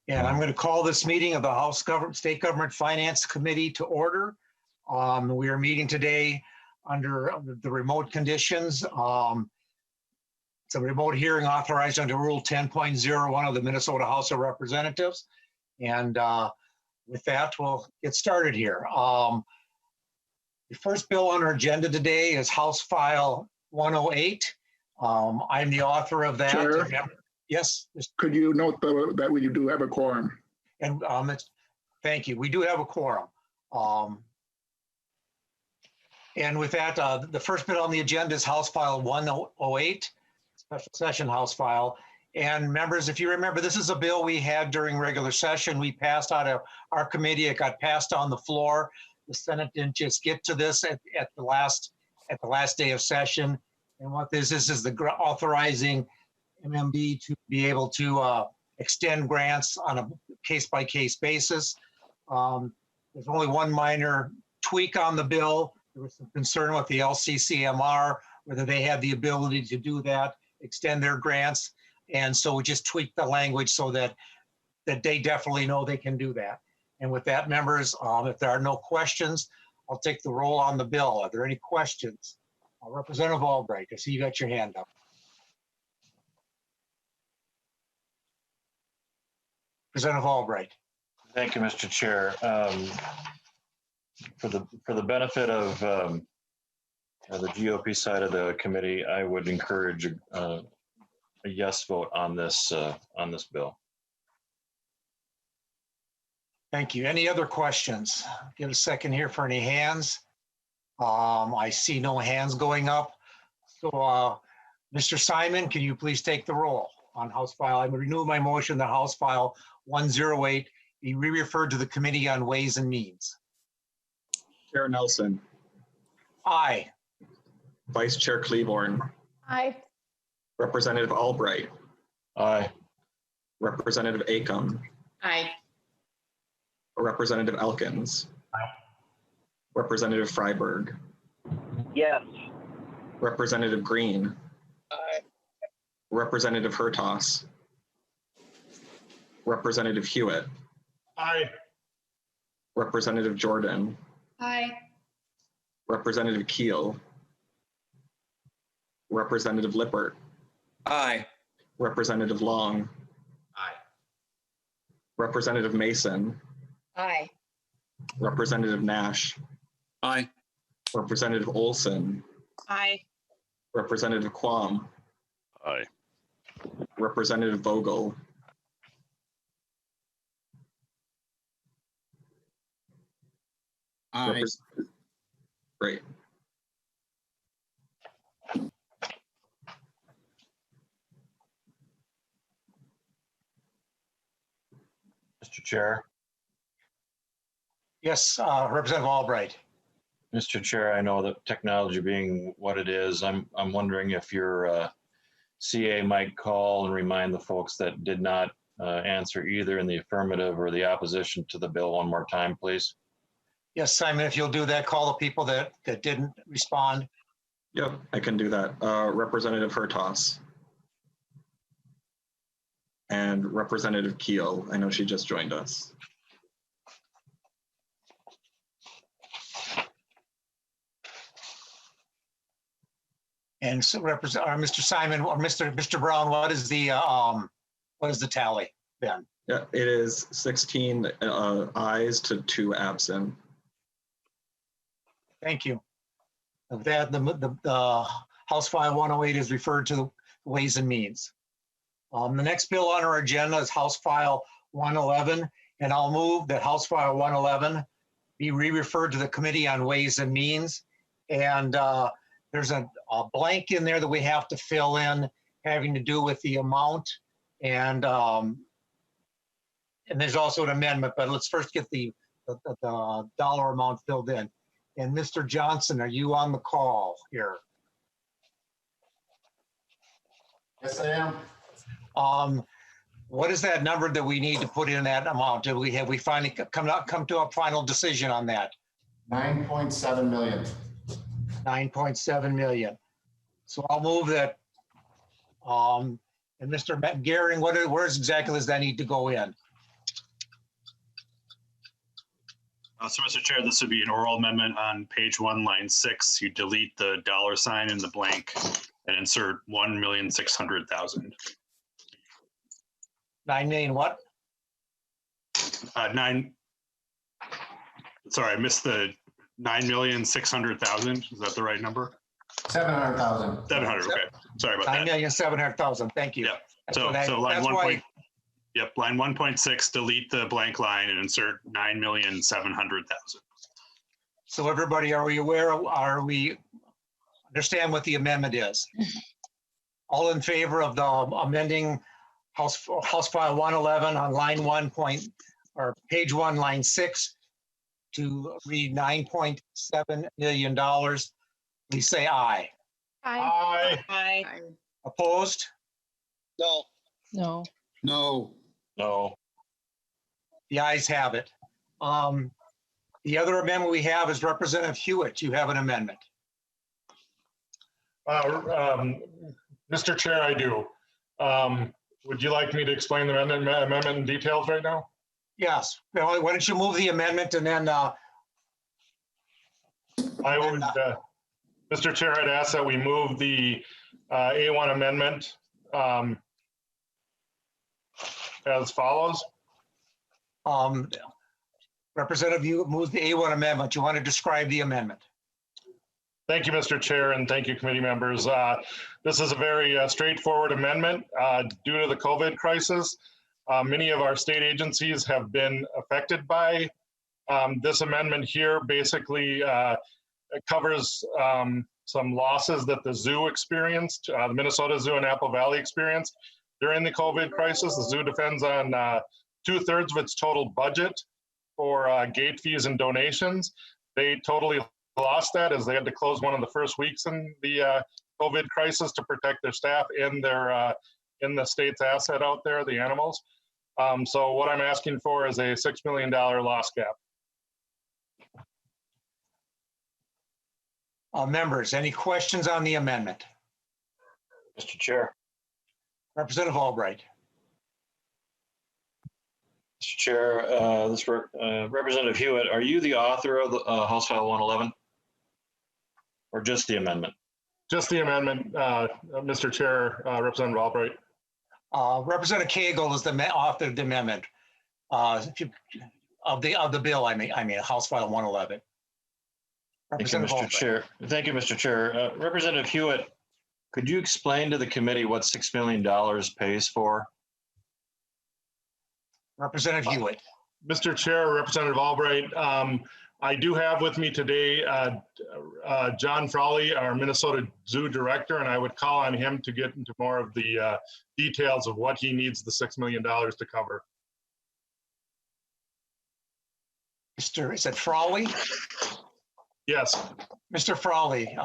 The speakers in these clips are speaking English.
And I'm going to call this meeting of the House State Government Finance Committee to order. We are meeting today under the remote conditions. It's a remote hearing authorized under Rule 10.01 of the Minnesota House of Representatives. And with that, we'll get started here. The first bill on our agenda today is House File 108. I'm the author of that. Chair? Yes. Could you note that we do have a quorum? And thank you. We do have a quorum. And with that, the first bit on the agenda is House File 108, Special Session House File. And members, if you remember, this is a bill we had during regular session. We passed out of our committee. It got passed on the floor. The Senate didn't just get to this at the last day of session. And what this is the authorizing MMB to be able to extend grants on a case-by-case basis. There's only one minor tweak on the bill. There was some concern with the LCCMR, whether they have the ability to do that, extend their grants. And so we just tweaked the language so that they definitely know they can do that. And with that, members, if there are no questions, I'll take the roll on the bill. Are there any questions? Representative Albright, I see you got your hand up. Representative Albright. Thank you, Mr. Chair. For the benefit of the GOP side of the committee, I would encourage a yes vote on this bill. Thank you. Any other questions? Give a second here for any hands. I see no hands going up. So, Mr. Simon, can you please take the roll on House File? I would renew my motion that House File 108 be re-referred to the Committee on Ways and Means. Chair Nelson. Aye. Vice Chair Cleaborn. Aye. Representative Albright. Aye. Representative Acom. Aye. Representative Elkins. Aye. Representative Freiberg. Yes. Representative Green. Aye. Representative Hertas. Representative Hewitt. Aye. Representative Jordan. Aye. Representative Keel. Representative Lippert. Aye. Representative Long. Aye. Representative Mason. Aye. Representative Nash. Aye. Representative Olson. Aye. Representative Quam. Aye. Representative Vogel. Aye. Great. Mr. Chair. Yes, Representative Albright. Mr. Chair, I know that technology being what it is, I'm wondering if your CA might call and remind the folks that did not answer either in the affirmative or the opposition to the bill one more time, please. Yes, Simon, if you'll do that, call the people that didn't respond. Yep, I can do that. Representative Hertas. And Representative Keel. I know she just joined us. And so, Mr. Simon or Mr. Brown, what is the tally then? Yeah, it is 16 ayes to 2 absent. Thank you. Of that, the House File 108 is referred to the Ways and Means. The next bill on our agenda is House File 111, and I'll move that House File 111 be re-referred to the Committee on Ways and Means. And there's a blank in there that we have to fill in having to do with the amount. And there's also an amendment, but let's first get the dollar amount filled in. And Mr. Johnson, are you on the call here? Yes, I am. What is that number that we need to put in that amount? Have we finally come to a final decision on that? 9.7 million. 9.7 million. So I'll move that. And Mr. Gehring, where exactly does that need to go in? So, Mr. Chair, this would be an oral amendment on page 1, line 6. You delete the $ in the blank and insert 1,600,000. 9 million what? Sorry, I missed the 9,600,000. Is that the right number? 700,000. 700. Okay. Sorry about that. 9,700,000. Thank you. Yeah. So line that's 1. why- Yep, line 1.6, delete the blank line and insert 9,700,000. So everybody, are we aware, are we understand what the amendment is? All in favor of the amending House File 111 on line 1 point, or page 1, line 6 to read $9.7 million, please say aye. Aye. Aye. Opposed? No. No. No. No. The ayes have it. The other amendment we have is Representative Hewitt. You have an amendment. Mr. Chair, I do. Would you like me to explain the amendment in details right now? Yes. Why don't you move the amendment and then I would, Mr. Chair, I'd ask that we move the A1 amendment as follows. Representative Hewitt moves the A1 amendment. You want to describe the amendment? Thank you, Mr. Chair, and thank you, committee members. This is a very straightforward amendment. Due to the COVID crisis, many of our state agencies have been affected by this amendment here. Basically, it covers some losses that the zoo experienced, the Minnesota Zoo and Apple Valley experienced during the COVID crisis. The zoo depends on 2/3 of its total budget for gate fees and donations. They totally lost that as they had to close one of the first weeks in the COVID crisis to protect their staff and their in the state's asset out there, the animals. So what I'm asking for is a $6 million loss cap. Members, any questions on the amendment? Mr. Chair. Representative Albright. Mr. Chair, Representative Hewitt, are you the author of the House File 111? Or just the amendment? Just the amendment, Mr. Chair, Representative Albright. Representative Koegel is the author of the amendment of the bill. I mean, House File 111. Thank you, Mr. Chair. Thank you, Mr. Chair. Representative Hewitt, could you explain to the committee what $6 million pays for? Representative Hewitt. Mr. Chair, Representative Albright, I do have with me today John Frawley, our Minnesota Zoo Director, and I would call on him to get into more of the details of what he needs the $6 million to cover. Is it Frawley? Yes. Mr. Frawley.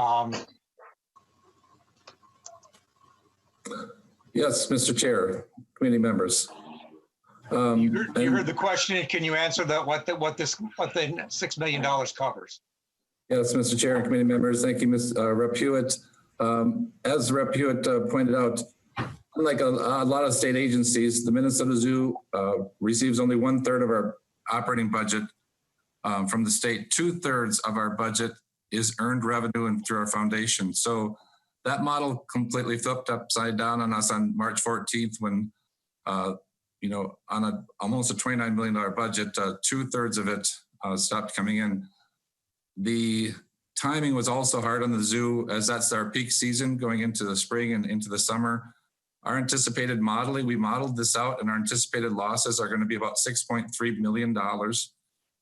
Yes, Mr. Chair, committee members. You heard the question. Can you answer that? What the $6 million covers? Yes, Mr. Chair and committee members. Thank you, Ms. Rep. Hewitt. As Rep. Hewitt pointed out, unlike a lot of state agencies, the Minnesota Zoo receives only 1/3 of our operating budget from the state. 2/3 of our budget is earned revenue and through our foundation. So that model completely flipped upside down on us on March 14th when, on almost a $29 million budget, 2/3 of it stopped coming in. The timing was also hard on the zoo as that's our peak season going into the spring and into the summer. Our anticipated modeling, we modeled this out and our anticipated losses are going to be about $6.3 million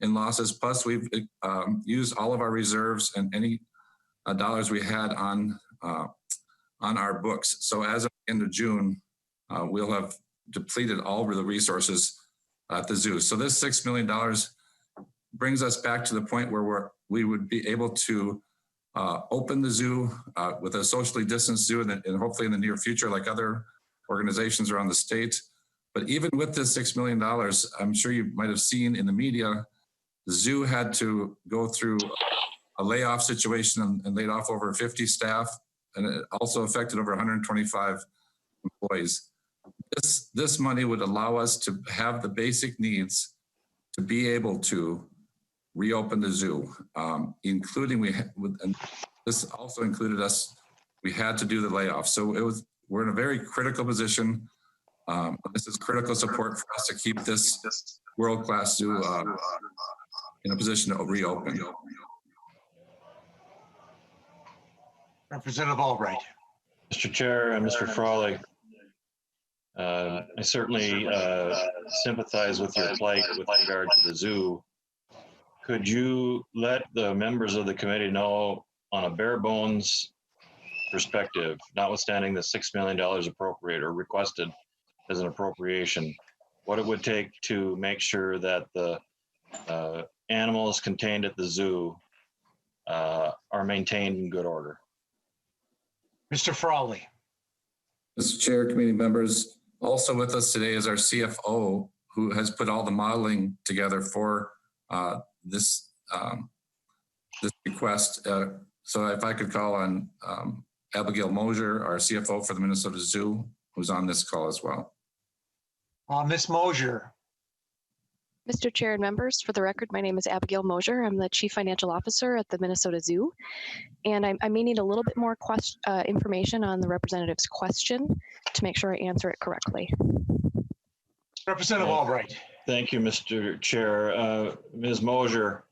in losses. Plus we've used all of our reserves and any dollars we had on our books. So as of the end of June, we'll have depleted all of the resources at the zoo. So this $6 million brings us back to the point where we would be able to open the zoo with a socially distanced zoo and hopefully in the near future, like other organizations around the state. But even with this $6 million, I'm sure you might have seen in the media, the zoo had to go through a layoff situation and laid off over 50 staff, and it also affected over 125 employees. This money would allow us to have the basic needs to be able to reopen the zoo, including and this also included us. We had to do the layoff, so we're in a very critical position. This is critical support for us to keep this world-class zoo in a position to reopen. Representative Albright. Mr. Chair and Mr. Frawley, I certainly sympathize with your plight with regard to the zoo. Could you let the members of the committee know on a bare bones perspective, notwithstanding the $6 million appropriate or requested as an appropriation, what it would take to make sure that the animals contained at the zoo are maintained in good order? Mr. Frawley. Mr. Chair, committee members, also with us today is our CFO, who has put all the modeling together for this request. So if I could call on Abigail Mosier, our CFO for the Minnesota Zoo, who's on this call as well. Ms. Mosier. Mr. Chair and members, for the record, my name is Abigail Mosier. I'm the Chief Financial Officer at the Minnesota Zoo. And I may need a little bit more information on the representative's question to make sure I answer it correctly. Representative Albright. Thank you, Mr. Chair. Ms. Mosier,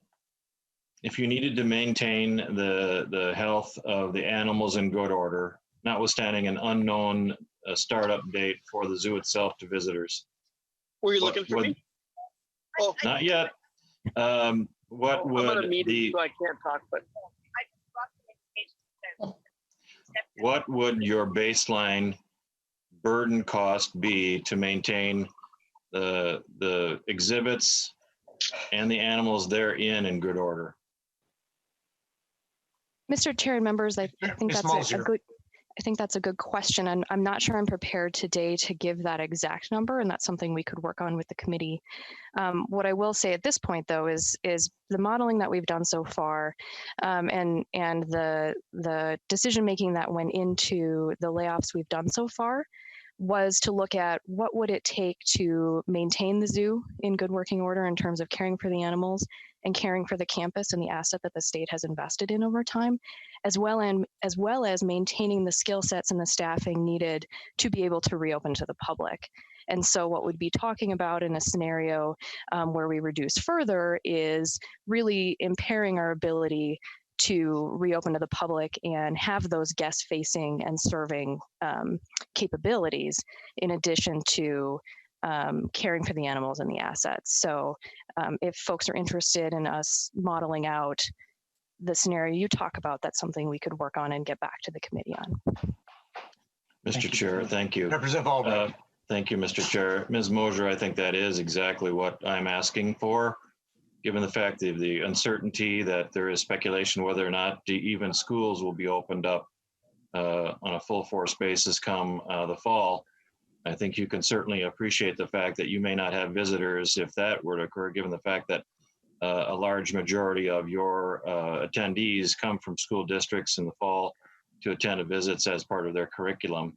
if you needed to maintain the health of the animals in good order, notwithstanding an unknown startup date for the zoo itself to visitors. Were you looking for me? Oh, not yet. What would I'm at a meeting, so I can't talk, but what would your baseline burden cost be to maintain the exhibits and the animals therein in good order? Mr. Chair and members, I think that's a good question. And I'm not sure I'm prepared today to give that exact number, and that's something we could work on with the committee. What I will say at this point, though, is the modeling that we've done so far, and the decision making that went into the layoffs we've done so far, was to look at what would it take to maintain the zoo in good working order in terms of caring for the animals and caring for the campus and the asset that the state has invested in over time, as well as maintaining the skill sets and the staffing needed to be able to reopen to the public. And so what we'd be talking about in a scenario where we reduce further is really impairing our ability to reopen to the public and have those guest facing and serving capabilities in addition to caring for the animals and the assets. So if folks are interested in us modeling out the scenario you talk about, that's something we could work on and get back to the committee on. Mr. Chair, thank you. Representative Albright. Thank you, Mr. Chair. Ms. Mosier, I think that is exactly what I'm asking for, given the fact of the uncertainty that there is speculation whether or not even schools will be opened up on a full force basis come the fall. I think you can certainly appreciate the fact that you may not have visitors if that were to occur, given the fact that a large majority of your attendees come from school districts in the fall to attend visits as part of their curriculum.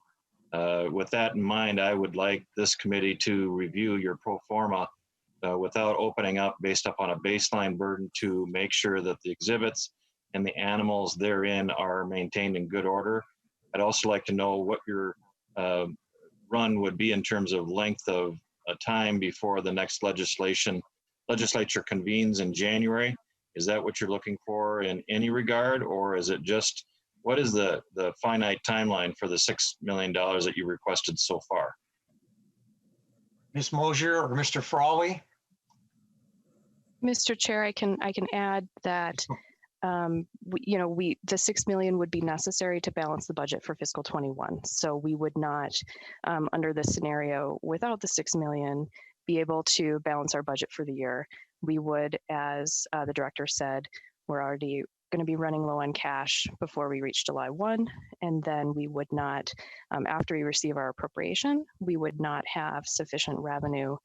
With that in mind, I would like this committee to review your pro forma without opening up based upon a baseline burden to make sure that the exhibits and the animals therein are maintained in good order. I'd also like to know what your run would be in terms of length of time before the next legislature convenes in January. Is that what you're looking for in any regard, or is it just, what is the finite timeline for the $6 million that you requested so far? Ms. Mosier or Mr. Frawley? Mr. Chair, I can add that the $6 million would be necessary to balance the budget for fiscal 21. So we would not, under this scenario, without the $6 million, be able to balance our budget for the year. We would, as the director said, we're already going to be running low on cash before we reach July 1, and then we would not, after we receive our appropriation, we would not have sufficient revenue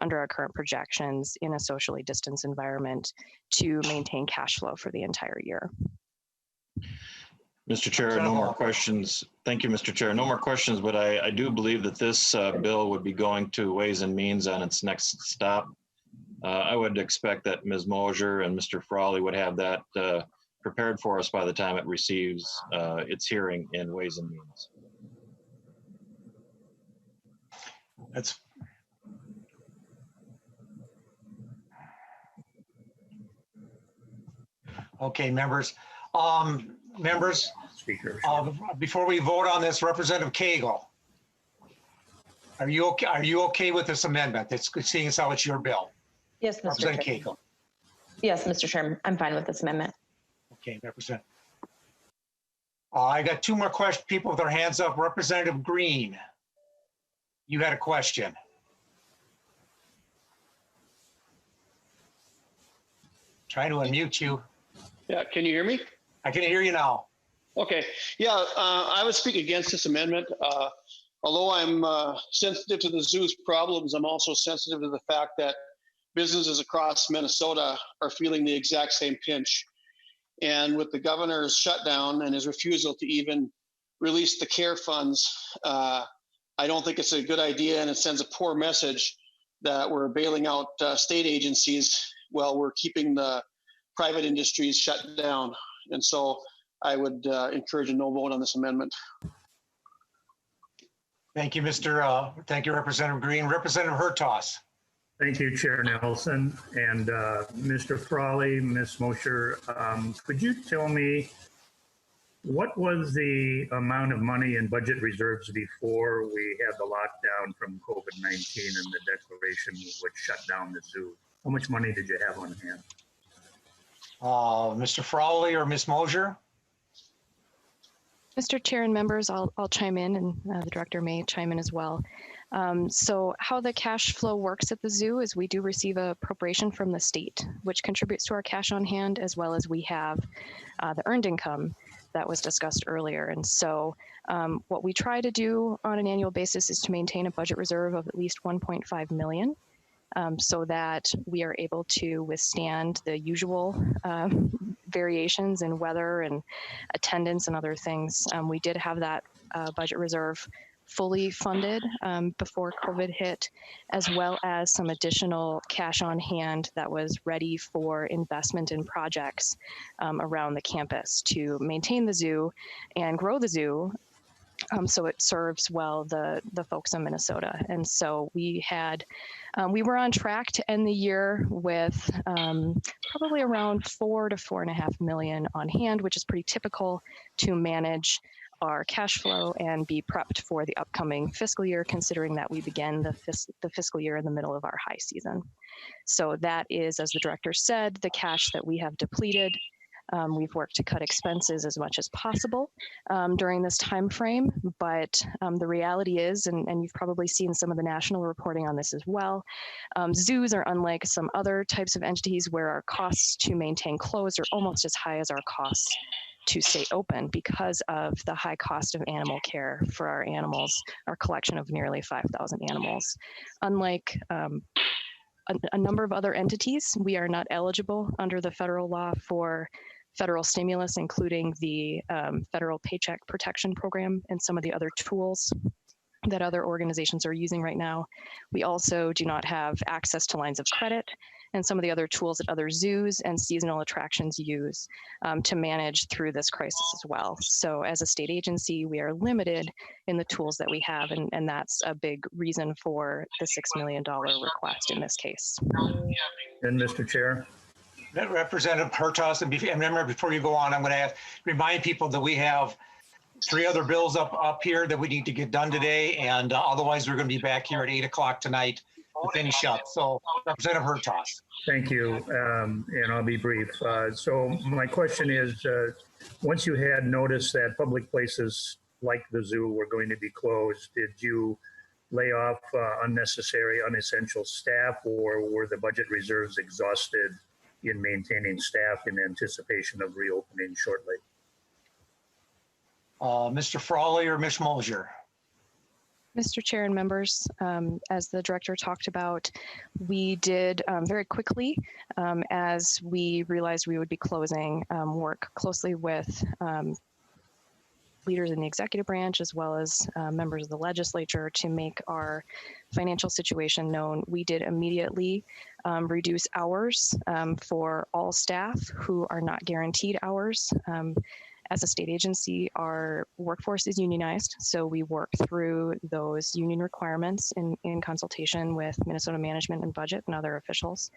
under our current projections in a socially distanced environment to maintain cash flow for the entire year. Mr. Chair, no more questions. Thank you, Mr. Chair. No more questions, but I do believe that this bill would be going to Ways and Means on its next stop. I would expect that Ms. Mosier and Mr. Frawley would have that prepared for us by the time it receives its hearing in Ways and Means. That's okay, members. Members, before we vote on this, Representative Koegel, are you okay? Are you okay with this amendment? It's seeing as how it's your bill. Yes, Mr. Chair. Representative Koegel. Yes, Mr. Chairman, I'm fine with this amendment. Okay, Representative. I got two more questions. People with their hands up. Representative Green, you had a question. Trying to unmute you. Yeah, can you hear me? I can hear you now. Okay, yeah, I would speak against this amendment. Although I'm sensitive to the zoo's problems, I'm also sensitive to the fact that businesses across Minnesota are feeling the exact same pinch. And with the governor's shutdown and his refusal to even release the care funds, I don't think it's a good idea, and it sends a poor message that we're bailing out state agencies while we're keeping the private industries shut down. And so I would encourage a no vote on this amendment. Thank you, thank you, Representative Green. Representative Hertaus. Thank you, Chair Nelson. And Mr. Frawley, Ms. Mosher, could you tell me what was the amount of money in budget reserves before we had the lockdown from COVID-19 and the declaration which shut down the zoo? How much money did you have on hand? Mr. Frawley or Ms. Mosher? Mr. Chair and members, I'll chime in, and the director may chime in as well. So how the cash flow works at the zoo is we do receive a appropriation from the state, which contributes to our cash on hand, as well as we have the earned income that was discussed earlier. And so what we try to do on an annual basis is to maintain a budget reserve of at least 1.5 million. So that we are able to withstand the usual variations in weather and attendance and other things. We did have that budget reserve fully funded before COVID hit, as well as some additional cash on hand that was ready for investment in projects around the campus to maintain the zoo and grow the zoo. So it serves well the folks in Minnesota. And so we were on track to end the year with probably around 4 to 4.5 million on hand, which is pretty typical to manage our cash flow and be prepped for the upcoming fiscal year, considering that we began the fiscal year in the middle of our high season. So that is, as the director said, the cash that we have depleted. We've worked to cut expenses as much as possible during this time frame, but the reality is, and you've probably seen some of the national reporting on this as well, zoos are unlike some other types of entities where our costs to maintain closed are almost as high as our costs to stay open because of the high cost of animal care for our animals, our collection of nearly 5,000 animals. Unlike a number of other entities, we are not eligible under the federal law for federal stimulus, including the Federal Paycheck Protection Program and some of the other tools that other organizations are using right now. We also do not have access to lines of credit and some of the other tools that other zoos and seasonal attractions use to manage through this crisis as well. So as a state agency, we are limited in the tools that we have, and that's a big reason for the $6 million request in this case. And Mr. Chair. Representative Hertaus, and remember, before you go on, I'm going to remind people that we have 3 other bills up here that we need to get done today, and otherwise we're going to be back here at 8 o'clock tonight to finish up. So, Representative Hertaus. Thank you, and I'll be brief. So my question is, once you had noticed that public places like the zoo were going to be closed, did you lay off unnecessary, unessential staff, or were the budget reserves exhausted in maintaining staff in anticipation of reopening shortly? Mr. Frawley or Ms. Mosher? Mr. Chair and members, as the director talked about, we did very quickly, as we realized we would be closing, work closely with leaders in the executive branch as well as members of the legislature to make our financial situation known. We did immediately reduce hours for all staff who are not guaranteed hours. As a state agency, our workforce is unionized, so we work through those union requirements in consultation with Minnesota Management and Budget and other officials.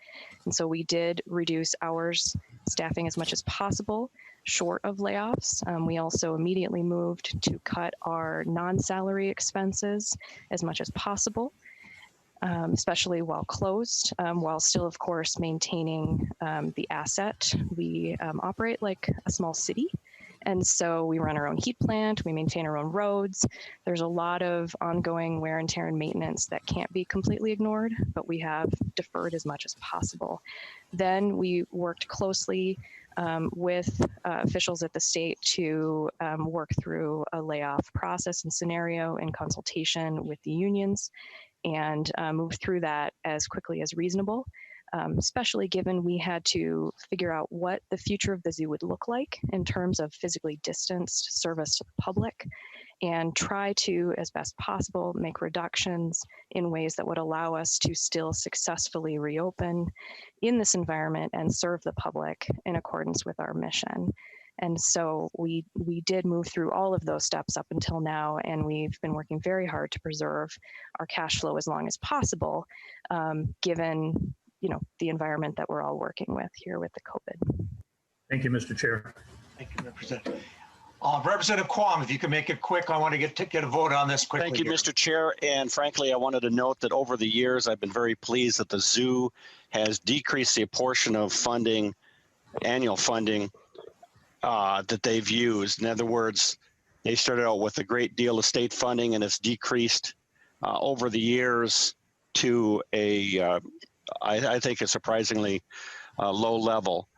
And so we did reduce hours, staffing as much as possible, short of layoffs. We also immediately moved to cut our non-salary expenses as much as possible, especially while closed, while still, of course, maintaining the asset. We operate like a small city. And so we run our own heat plant, we maintain our own roads. There's a lot of ongoing wear and tear and maintenance that can't be completely ignored, but we have deferred as much as possible. Then we worked closely with officials at the state to work through a layoff process and scenario in consultation with the unions and move through that as quickly as reasonable. Especially given we had to figure out what the future of the zoo would look like in terms of physically distanced service to the public, and try to, as best possible, make reductions in ways that would allow us to still successfully reopen in this environment and serve the public in accordance with our mission. And so we did move through all of those steps up until now, and we've been working very hard to preserve our cash flow as long as possible, given the environment that we're all working with here with the COVID. Thank you, Mr. Chair. Thank you, Representative. Representative Quam, if you can make it quick, I want to get a vote on this quickly. Thank you, here. Mr. Chair. And frankly, I wanted to note that over the years, I've been very pleased that the zoo has decreased the portion of funding, annual funding, that they've used. In other words, they started out with a great deal of state funding, and it's decreased over the years to I think a surprisingly low level.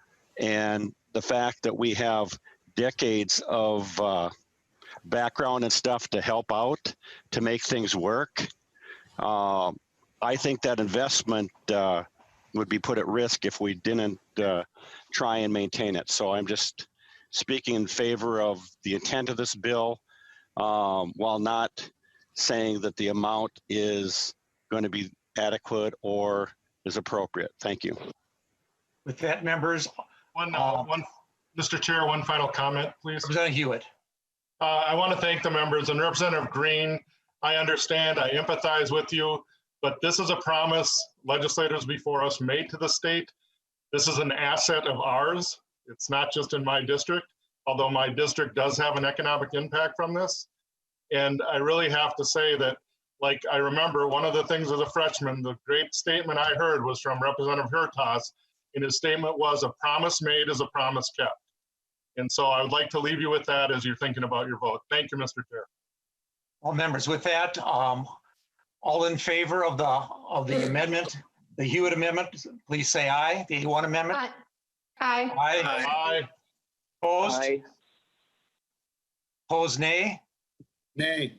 And the fact that we have decades of background and stuff to help out to make things work, I think that investment would be put at risk if we didn't try and maintain it. So I'm just speaking in favor of the intent of this bill, while not saying that the amount is going to be adequate or is appropriate. Thank you. With that, members. Mr. Chair, one final comment, please. Representative Hewitt. I want to thank the members, and Representative Green, I understand, I empathize with you, but this is a promise legislators before us made to the state. This is an asset of ours. It's not just in my district, although my district does have an economic impact from this. And I really have to say that, like, I remember one of the things as a freshman, the great statement I heard was from Representative Hertas, and his statement was, "A promise made is a promise kept." And so I would like to leave you with that as you're thinking about your vote. Thank you, Mr. Chair. All members, with that, all in favor of the amendment, the Hewitt amendment, please say aye. The A1 amendment? Aye. Aye. Aye. Opposed? Aye. Opposed, nay? Nay.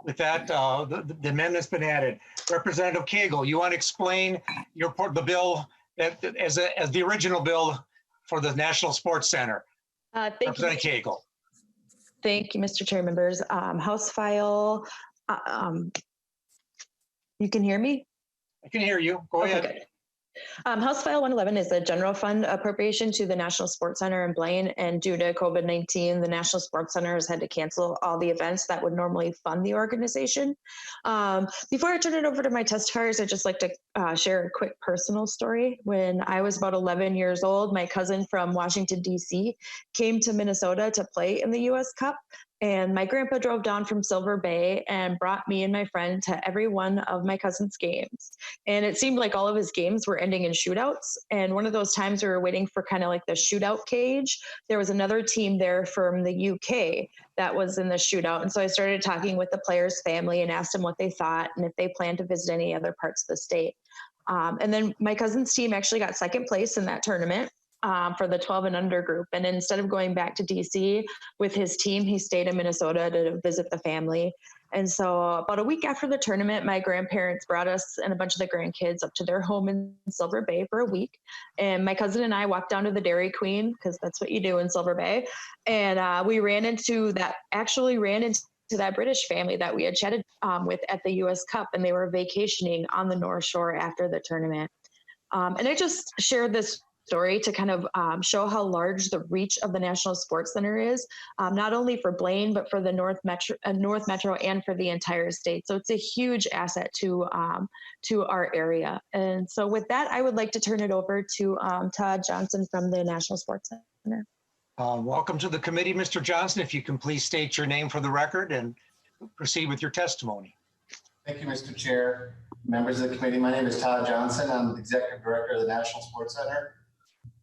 With that, the amendment's been added. Representative Koegel, you want to explain the bill as the original bill for the National Sports Center? Thank you. Representative Koegel. Thank you, Mr. Chair, members. House file, you can hear me? I can hear you. Go ahead. Okay. House File 111 is a general fund appropriation to the National Sports Center in Blaine, and due to COVID-19, the National Sports Center has had to cancel all the events that would normally fund the organization. Before I turn it over to my testifiers, I'd just like to share a quick personal story. When I was about 11 years old, my cousin from Washington, D.C. came to Minnesota to play in the U.S. Cup. And my grandpa drove down from Silver Bay and brought me and my friend to every one of my cousin's games. And it seemed like all of his games were ending in shootouts. And one of those times we were waiting for kind of like the shootout cage, there was another team there from the UK that was in the shootout. And so I started talking with the players' family and asked them what they thought and if they planned to visit any other parts of the state. And then my cousin's team actually got second place in that tournament. For the 12 and under group. And instead of going back to DC with his team, he stayed in Minnesota to visit the family. And so about a week after the tournament, my grandparents brought us and a bunch of the grandkids up to their home in Silver Bay for a week. And my cousin and I walked down to the Dairy Queen, because that's what you do in Silver Bay. And we ran into that British family that we had chatted with at the US Cup, and they were vacationing on the North Shore after the tournament. And I just shared this story to kind of show how large the reach of the National Sports Center is, not only for Blaine, but for the North Metro and for the entire state. So it's a huge asset to our area. And so with that, I would like to turn it over to Todd Johnson from the National Sports Center. Welcome to the committee, Mr. Johnson. If you can please state your name for the record and proceed with your testimony. Thank you, Mr. Chair. Members of the committee, my name is Todd Johnson. I'm the Executive Director of the National Sports Center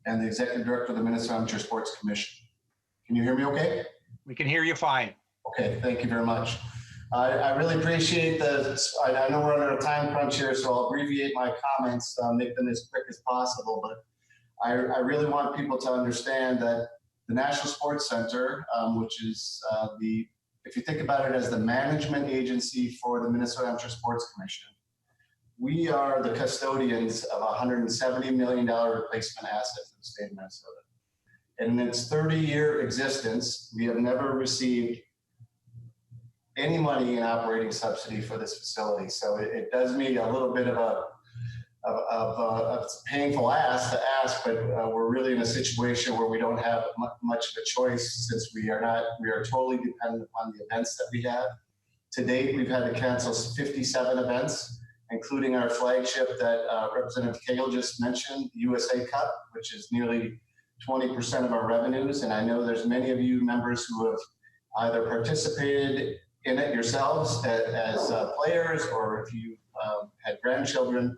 and the Executive Director of the Minnesota Amateur Sports Commission. Can you hear me okay? We can hear you fine. Okay, thank you very much. I really appreciate I know we're under a time crunch here, so I'll abbreviate my comments, make them as quick as possible, but I really want people to understand that the National Sports Center, which is if you think about it as the management agency for the Minnesota Amateur Sports Commission, we are the custodians of a $170 million replacement asset for the state of Minnesota. And in its 30-year existence, we have never received any money in operating subsidy for this facility. So it does me a little bit of a painful ask to ask, but we're really in a situation where we don't have much of a choice, since we are totally dependent upon the events that we have. To date, we've had to cancel 57 events, including our flagship that Representative Koegel just mentioned, the USA Cup, which is nearly 20% of our revenues. And I know there's many of you members who have either participated in it yourselves as players, or if you had grandchildren.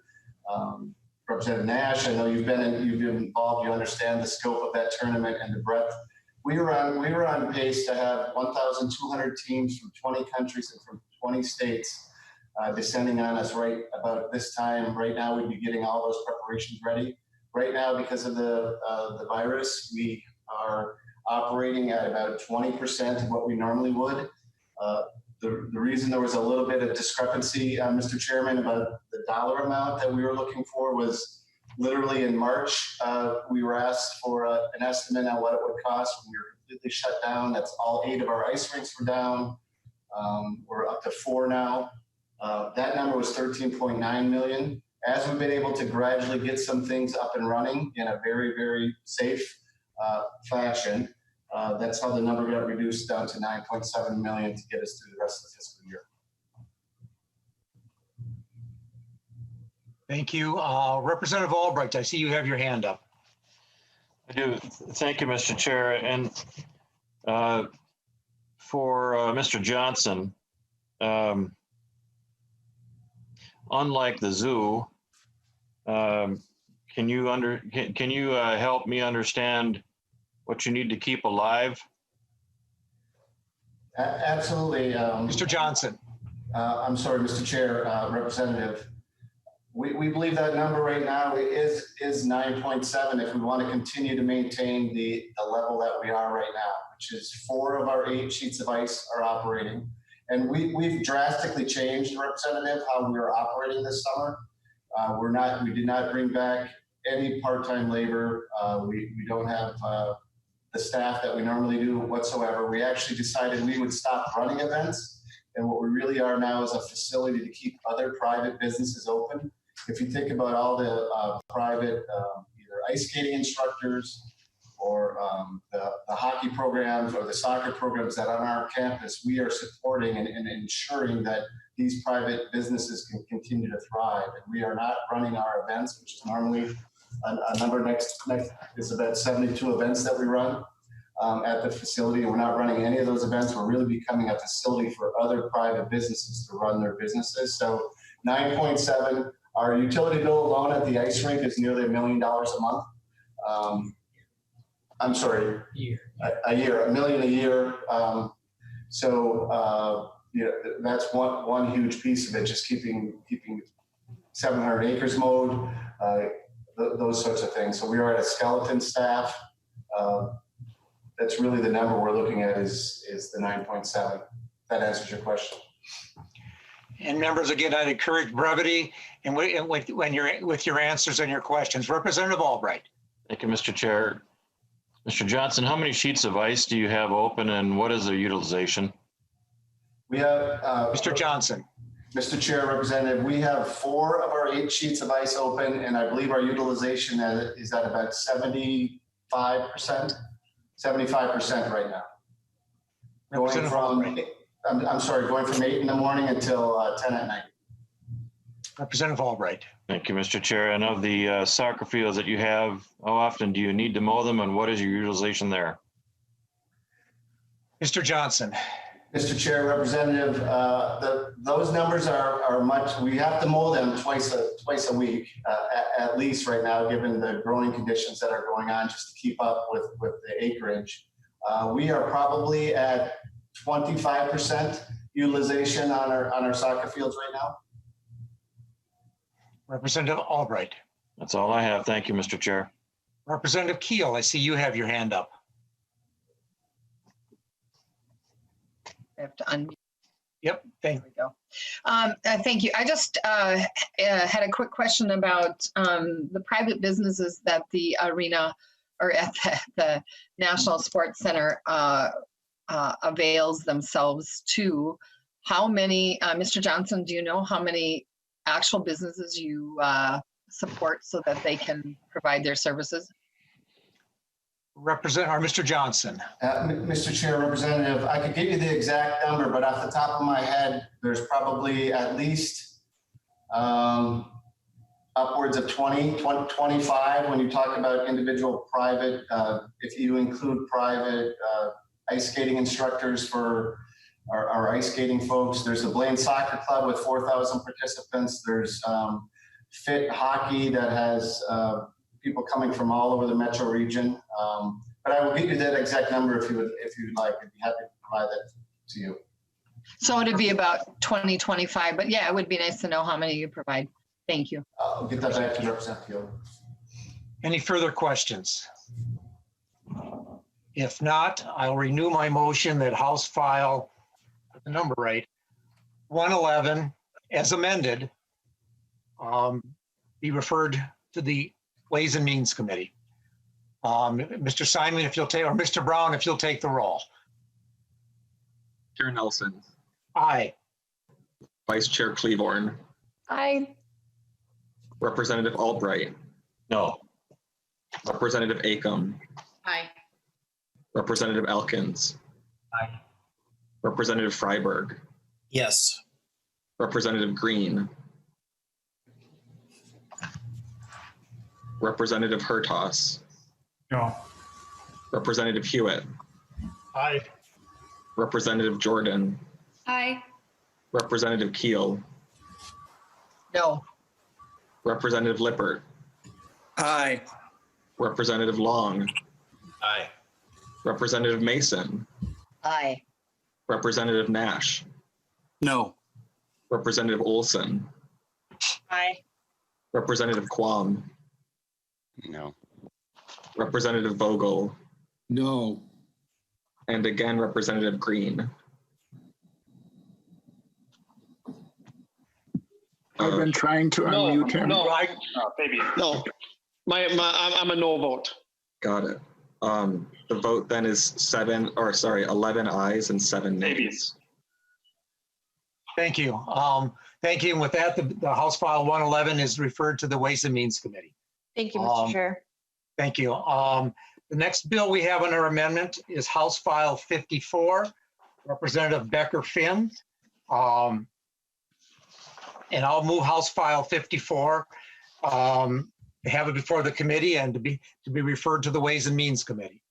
Representative Nash, I know you've been involved, you understand the scope of that tournament and the breadth. We were on pace to have 1,200 teams from 20 countries and from 20 states descending on us right about this time. Right now, we'd be getting all those preparations ready. Right now, because of the virus, we are operating at about 20% of what we normally would. The reason there was a little bit of discrepancy, Mr. Chairman, about the dollar amount that we were looking for was literally in March. We were asked for an estimate on what it would cost when we were completely shut down. That's all 8 of our ice rinks were down. We're up to 4 now. That number was 13.9 million. As we've been able to gradually get some things up and running in a very, very safe fashion, that's how the number got reduced down to 9.7 million to get us through the rest of the fiscal year. Thank you. Representative Albright, I see you have your hand up. I do. Thank you, Mr. Chair. And for Mr. Johnson, unlike the zoo, can you help me understand what you need to keep alive? Absolutely. Mr. Johnson. I'm sorry, Mr. Chair, Representative. We believe that number right now is 9.7 if we want to continue to maintain the level that we are right now, which is 4 of our 8 sheets of ice are operating. And we've drastically changed, Representative, how we are operating this summer. We did not bring back any part-time labor. We don't have the staff that we normally do whatsoever. We actually decided we would stop running events. And what we really are now is a facility to keep other private businesses open. If you think about all the private either ice skating instructors or the hockey programs or the soccer programs that are on our campus, we are supporting and ensuring that these private businesses can continue to thrive. And we are not running our events, which is normally a number next is about 72 events that we run at the facility. And we're not running any of those events. We're really becoming a facility for other private businesses to run their businesses. So 9.7, our utility bill alone at the ice rink is nearly $1 million a month. I'm sorry, a year, $1 million a year. That's one huge piece of it, just keeping 700 acres mowed, those sorts of things. So we are at a skeleton staff. That's really the number we're looking at is the 9.7. That answers your question. And members, again, I'd encourage brevity and when you're with your answers and your questions. Representative Albright. Thank you, Mr. Chair. Mr. Johnson, how many sheets of ice do you have open and what is their utilization? We have, Mr. Johnson. Mr. Chair, Representative, we have 4 of our 8 sheets of ice open, and I believe our utilization is at about 75%, 75% right now. Going from, I'm sorry, going from 8 in the morning until 10 at night. Representative Albright. Thank you, Mr. Chair. And of the soccer fields that you have, how often do you need to mow them and what is your utilization there? Mr. Johnson. Mr. Chair, Representative, those numbers are much, we have to mow them twice a week, at least right now, given the growing conditions that are going on, just to keep up with the acreage. We are probably at 25% utilization on our soccer fields right now. Representative Albright. That's all I have. Thank you, Mr. Chair. Representative Keel, I see you have your hand up. I have to unmute. Yep, thank you. Thank you. I just had a quick question about the private businesses that the arena or at the National Sports Center avails themselves to. How many, Mr. Johnson, do you know how many actual businesses you support so that they can provide their services? Mr. Johnson. Mr. Chair, Representative, I could give you the exact number, but off the top of my head, there's probably at least upwards of 25 when you talk about individual private, if you include private ice skating instructors for our ice skating folks. There's the Blaine Soccer Club with 4,000 participants. There's Fit Hockey that has people coming from all over the metro region. But I will give you that exact number if you'd like. I'd be happy to provide that to you. So it'd be about 20, 25, but yeah, it would be nice to know how many you provide. Thank you. I'll get that back to Representative Keel. Any further questions? If not, I'll renew my motion that House File, the number right, 111 as amended, be referred to the Ways and Means Committee. Mr. Simon, if you'll take, or Mr. Brown, if you'll take the roll. Chair Nelson. Aye. Vice Chair Cleaborn. Aye. Representative Albright. No. Representative Acom. Aye. Representative Elkins. Aye. Representative Freiberg. Yes. Representative Green. Representative Hertas. No. Representative Hewitt. Aye. Representative Jordan. Aye. Representative Keel. No. Representative Lippert. Aye. Representative Long. Aye. Representative Mason. Aye. Representative Nash. No. Representative Olson. Aye. Representative Quam. No. Representative Vogel. No. And again, Representative Green. I've been trying to unmute him. No, no. I'm a no vote. Got it. The vote then is 11 ayes and 7 nays. Thank you. Thank you. And with that, the House File 111 is referred to the Ways and Means Committee. Thank you, Mr. Chair. Thank you. The next bill we have under amendment is House File 54, Representative Becker-Finn. And I'll move House File 54, have it before the committee and to be referred to the Ways and Means Committee.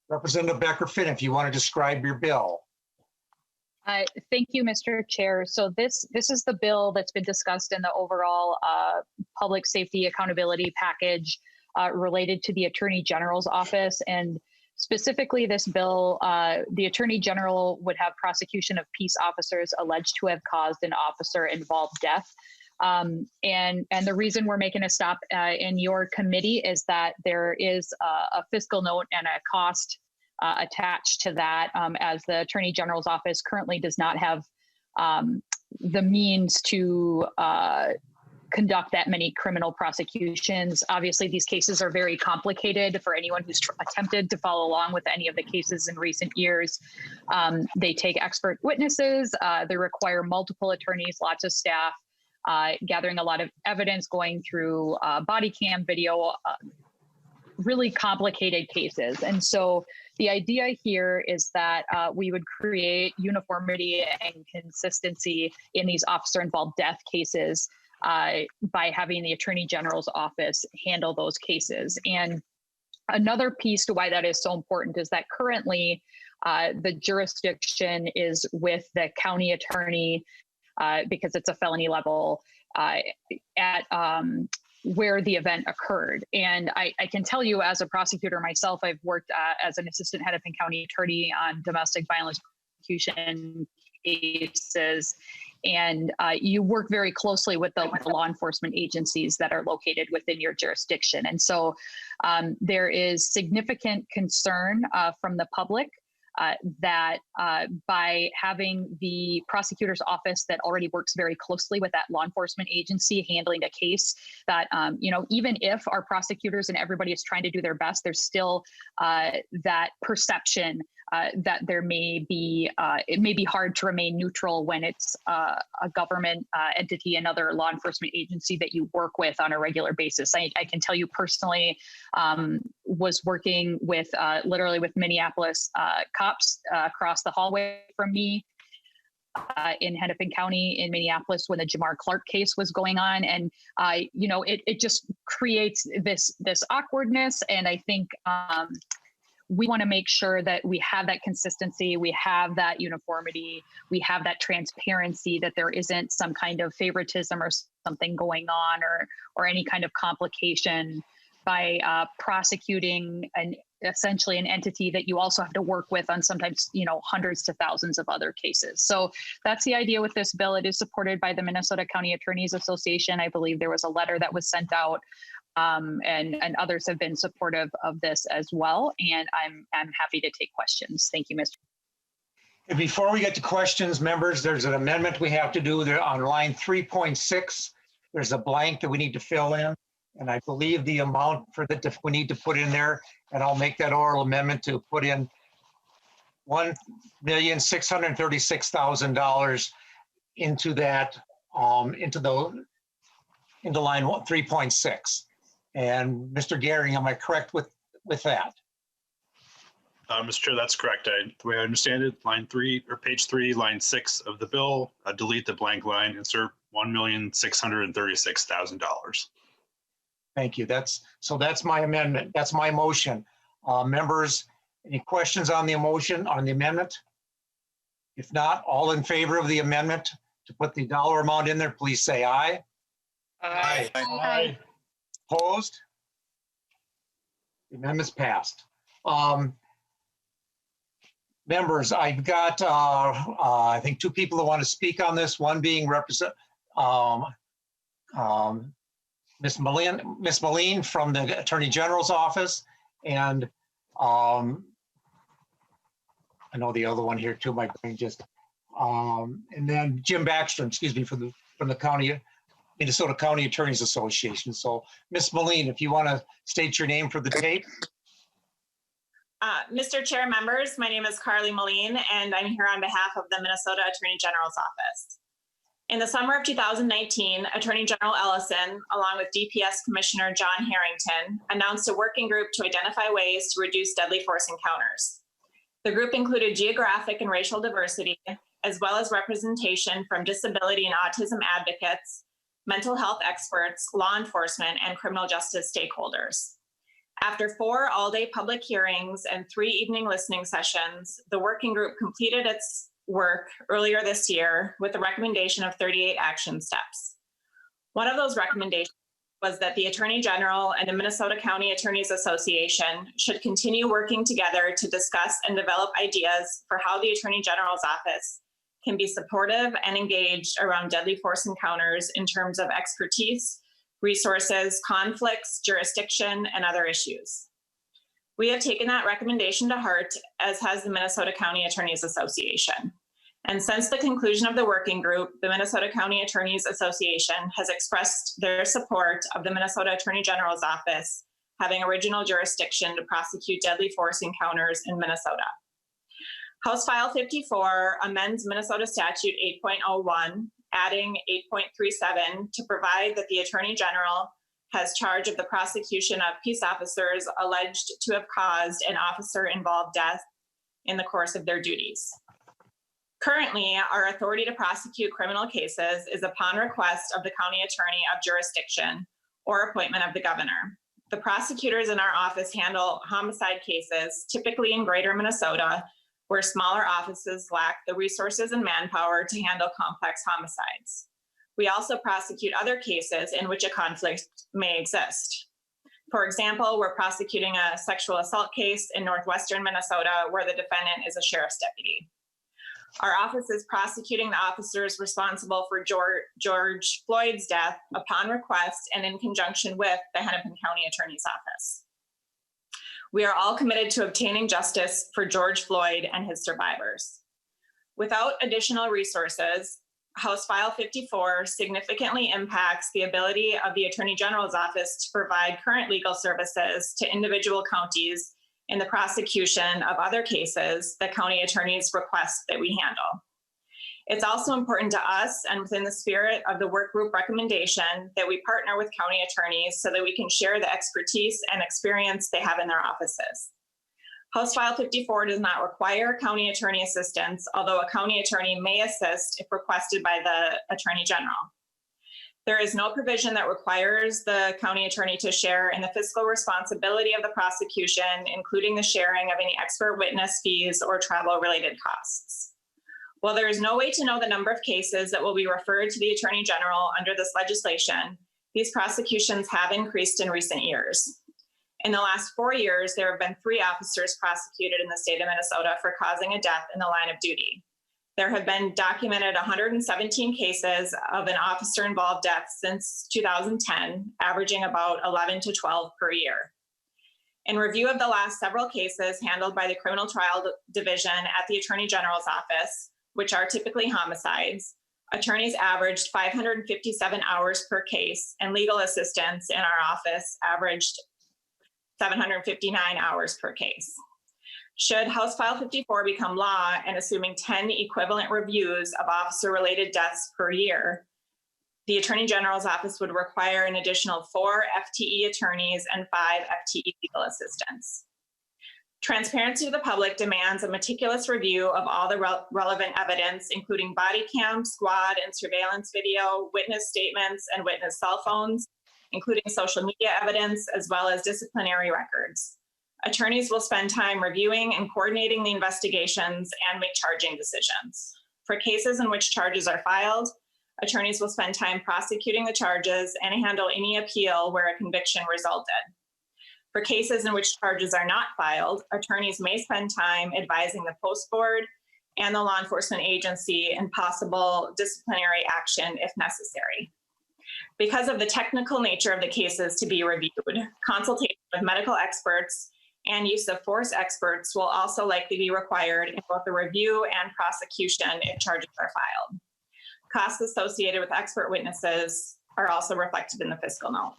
Representative Becker-Finn, if you want to describe your bill. Thank you, Mr. Chair. So this is the bill that's been discussed in the overall public safety accountability package related to the Attorney General's office. And specifically this bill, the Attorney General would have prosecution of peace officers alleged to have caused an officer-involved death. And the reason we're making a stop in your committee is that there is a fiscal note and a cost attached to that, as the Attorney General's office currently does not have the means to conduct that many criminal prosecutions. Obviously, these cases are very complicated for anyone who's attempted to follow along with any of the cases in recent years. They take expert witnesses, they require multiple attorneys, lots of staff, gathering a lot of evidence, going through body cam video, really complicated cases. And so the idea here is that we would create uniformity and consistency in these officer-involved death cases by having the Attorney General's office handle those cases. And another piece to why that is so important is that currently the jurisdiction is with the county attorney because it's a felony level at where the event occurred. And I can tell you as a prosecutor myself, I've worked as an assistant Hennepin County attorney on domestic violence prosecution cases. And you work very closely with the law enforcement agencies that are located within your jurisdiction. And so there is significant concern from the public that by having the prosecutor's office that already works very closely with that law enforcement agency handling a case, that even if our prosecutors and everybody is trying to do their best, there's still that perception that there may be, it may be hard to remain neutral when it's a government entity, another law enforcement agency that you work with on a regular basis. I can tell you personally, was working with literally with Minneapolis cops across the hallway from me in Hennepin County in Minneapolis when the Jamar Clark case was going on. And, it just creates this awkwardness. And I think, we want to make sure that we have that consistency, we have that uniformity, we have that transparency, that there isn't some kind of favoritism or something going on or any kind of complication by prosecuting essentially an entity that you also have to work with on sometimes, hundreds to thousands of other cases. So that's the idea with this bill. It is supported by the Minnesota County Attorneys Association. I believe there was a letter that was sent out and others have been supportive of this as well. And I'm happy to take questions. Thank you, Mr. And before we get to questions, members, there's an amendment we have to do there on line 3.6. There's a blank that we need to fill in. And I believe the amount for that we need to put in there, and I'll make that oral amendment to put in $1,636,000 into that, into line 3.6. And Mr. Gehring, am I correct with that? Mr. Chair, that's correct. The way I understand it, line 3 or page 3, line 6 of the bill, delete the blank line, insert $1,636,000. Thank you. That's my amendment. That's my motion. Members, any questions on the motion, on the amendment? If not, all in favor of the amendment to put the dollar amount in there, please say aye. Aye. Aye. Opposed? The amendment's passed. Members, I've got, I think, two people that want to speak on this, one being Ms. Moline from the Attorney General's office, and I know the other one here too, my brain just, and then Jim Baxter, excuse me, from the Minnesota County Attorneys Association. So Ms. Moline, if you want to state your name for the tape. Mr. Chair, members, my name is Carly Moline, and I'm here on behalf of the Minnesota Attorney General's office. In the summer of 2019, Attorney General Ellison, along with DPS Commissioner John Harrington, announced a working group to identify ways to reduce deadly force encounters. The group included geographic and racial diversity, as well as representation from disability and autism advocates, mental health experts, law enforcement, and criminal justice stakeholders. After 4 all-day public hearings and 3 evening listening sessions, the working group completed its work earlier this year with a recommendation of 38 action steps. One of those recommendations was that the Attorney General and the Minnesota County Attorneys Association should continue working together to discuss and develop ideas for how the Attorney General's office can be supportive and engaged around deadly force encounters in terms of expertise, resources, conflicts, jurisdiction, and other issues. We have taken that recommendation to heart, as has the Minnesota County Attorneys Association. And since the conclusion of the working group, the Minnesota County Attorneys Association has expressed their support of the Minnesota Attorney General's office having original jurisdiction to prosecute deadly force encounters in Minnesota. House File 54 amends Minnesota Statute 8.01, adding 8.37 to provide that the Attorney General has charge of the prosecution of peace officers alleged to have caused an officer-involved death in the course of their duties. Currently, our authority to prosecute criminal cases is upon request of the county attorney of jurisdiction or appointment of the governor. The prosecutors in our office handle homicide cases, typically in greater Minnesota, where smaller offices lack the resources and manpower to handle complex homicides. We also prosecute other cases in which a conflict may exist. For example, we're prosecuting a sexual assault case in northwestern Minnesota where the defendant is a sheriff's deputy. Our office is prosecuting the officers responsible for George Floyd's death upon request and in conjunction with the Hennepin County Attorney's Office. We are all committed to obtaining justice for George Floyd and his survivors. Without additional resources, House File 54 significantly impacts the ability of the Attorney General's office to provide current legal services to individual counties in the prosecution of other cases that county attorneys request that we handle. It's also important to us and within the spirit of the work group recommendation that we partner with county attorneys so that we can share the expertise and experience they have in their offices. House File 54 does not require county attorney assistance, although a county attorney may assist if requested by the Attorney General. There is no provision that requires the county attorney to share in the fiscal responsibility of the prosecution, including the sharing of any expert witness fees or travel-related costs. While there is no way to know the number of cases that will be referred to the Attorney General under this legislation, these prosecutions have increased in recent years. In the last 4 years, there have been 3 officers prosecuted in the state of Minnesota for causing a death in the line of duty. There have been documented 117 cases of an officer-involved death since 2010, averaging about 11 to 12 per year. In review of the last several cases handled by the Criminal Trial Division at the Attorney General's office, which are typically homicides, attorneys averaged 557 hours per case, and legal assistants in our office averaged 759 hours per case. Should House File 54 become law and assuming 10 equivalent reviews of officer-related deaths per year, the Attorney General's office would require an additional 4 FTE attorneys and 5 FTE legal assistants. Transparency to the public demands a meticulous review of all the relevant evidence, including body cam, squad, and surveillance video, witness statements, and witness cell phones, including social media evidence, as well as disciplinary records. Attorneys will spend time reviewing and coordinating the investigations and make charging decisions. For cases in which charges are filed, attorneys will spend time prosecuting the charges and handle any appeal where a conviction resulted. For cases in which charges are not filed, attorneys may spend time advising the post board and the law enforcement agency in possible disciplinary action if necessary. Because of the technical nature of the cases to be reviewed, consultation with medical experts and use of force experts will also likely be required in both the review and prosecution if charges are filed. Costs associated with expert witnesses are also reflected in the fiscal note.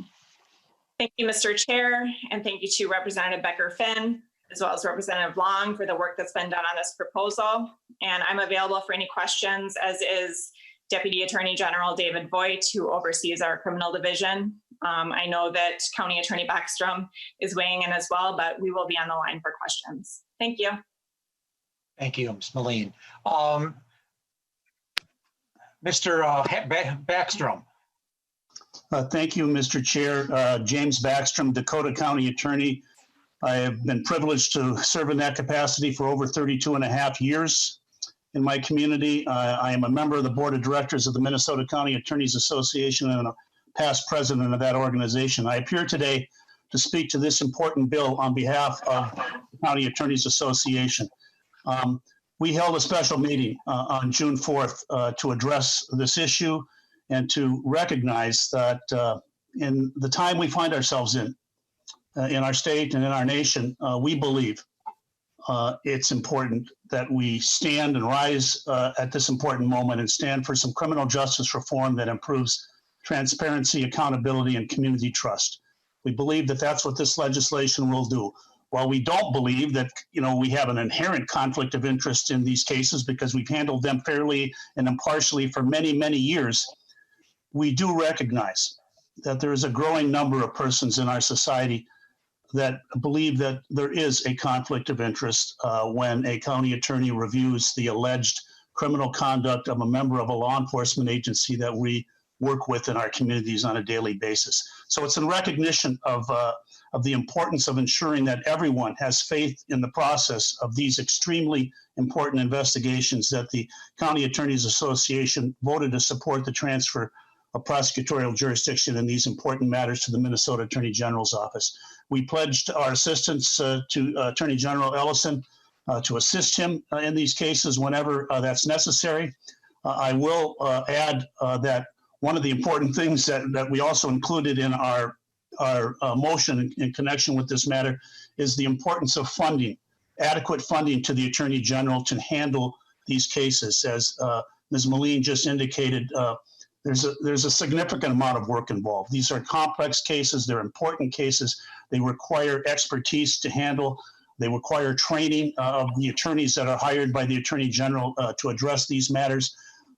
Thank you, Mr. Chair, and thank you to Representative Becker-Finn, as well as Representative Long for the work that's been done on this proposal. And I'm available for any questions, as is Deputy Attorney General David Voigt, who oversees our criminal division. I know that County Attorney Backstrom is weighing in as well, but we will be on the line for questions. Thank you. Thank you, Ms. Moline. Mr. Backstrom. Thank you, Mr. Chair. James Backstrom, Dakota County Attorney. I have been privileged to serve in that capacity for over 32 and a half years in my community. I am a member of the Board of Directors of the Minnesota County Attorneys Association and a past president of that organization. I appear today to speak to this important bill on behalf of the County Attorneys Association. We held a special meeting on June 4th to address this issue and to recognize that in the time we find ourselves in our state and in our nation, we believe it's important that we stand and rise at this important moment and stand for some criminal justice reform that improves transparency, accountability, and community trust. We believe that that's what this legislation will do. While we don't believe that, we have an inherent conflict of interest in these cases because we've handled them fairly and impartially for many, many years, we do recognize that there is a growing number of persons in our society that believe that there is a conflict of interest when a county attorney reviews the alleged criminal conduct of a member of a law enforcement agency that we work with in our communities on a daily basis. So it's in recognition of the importance of ensuring that everyone has faith in the process of these extremely important investigations that the County Attorneys Association voted to support the transfer of prosecutorial jurisdiction in these important matters to the Minnesota Attorney General's office. We pledged our assistance to Attorney General Ellison to assist him in these cases whenever that's necessary. I will add that one of the important things that we also included in our motion in connection with this matter is the importance of funding, adequate funding to the Attorney General to handle these cases. As Ms. Moline just indicated, there's a significant amount of work involved. These are complex cases, they're important cases, they require expertise to handle, they require training of the attorneys that are hired by the Attorney General to address these matters.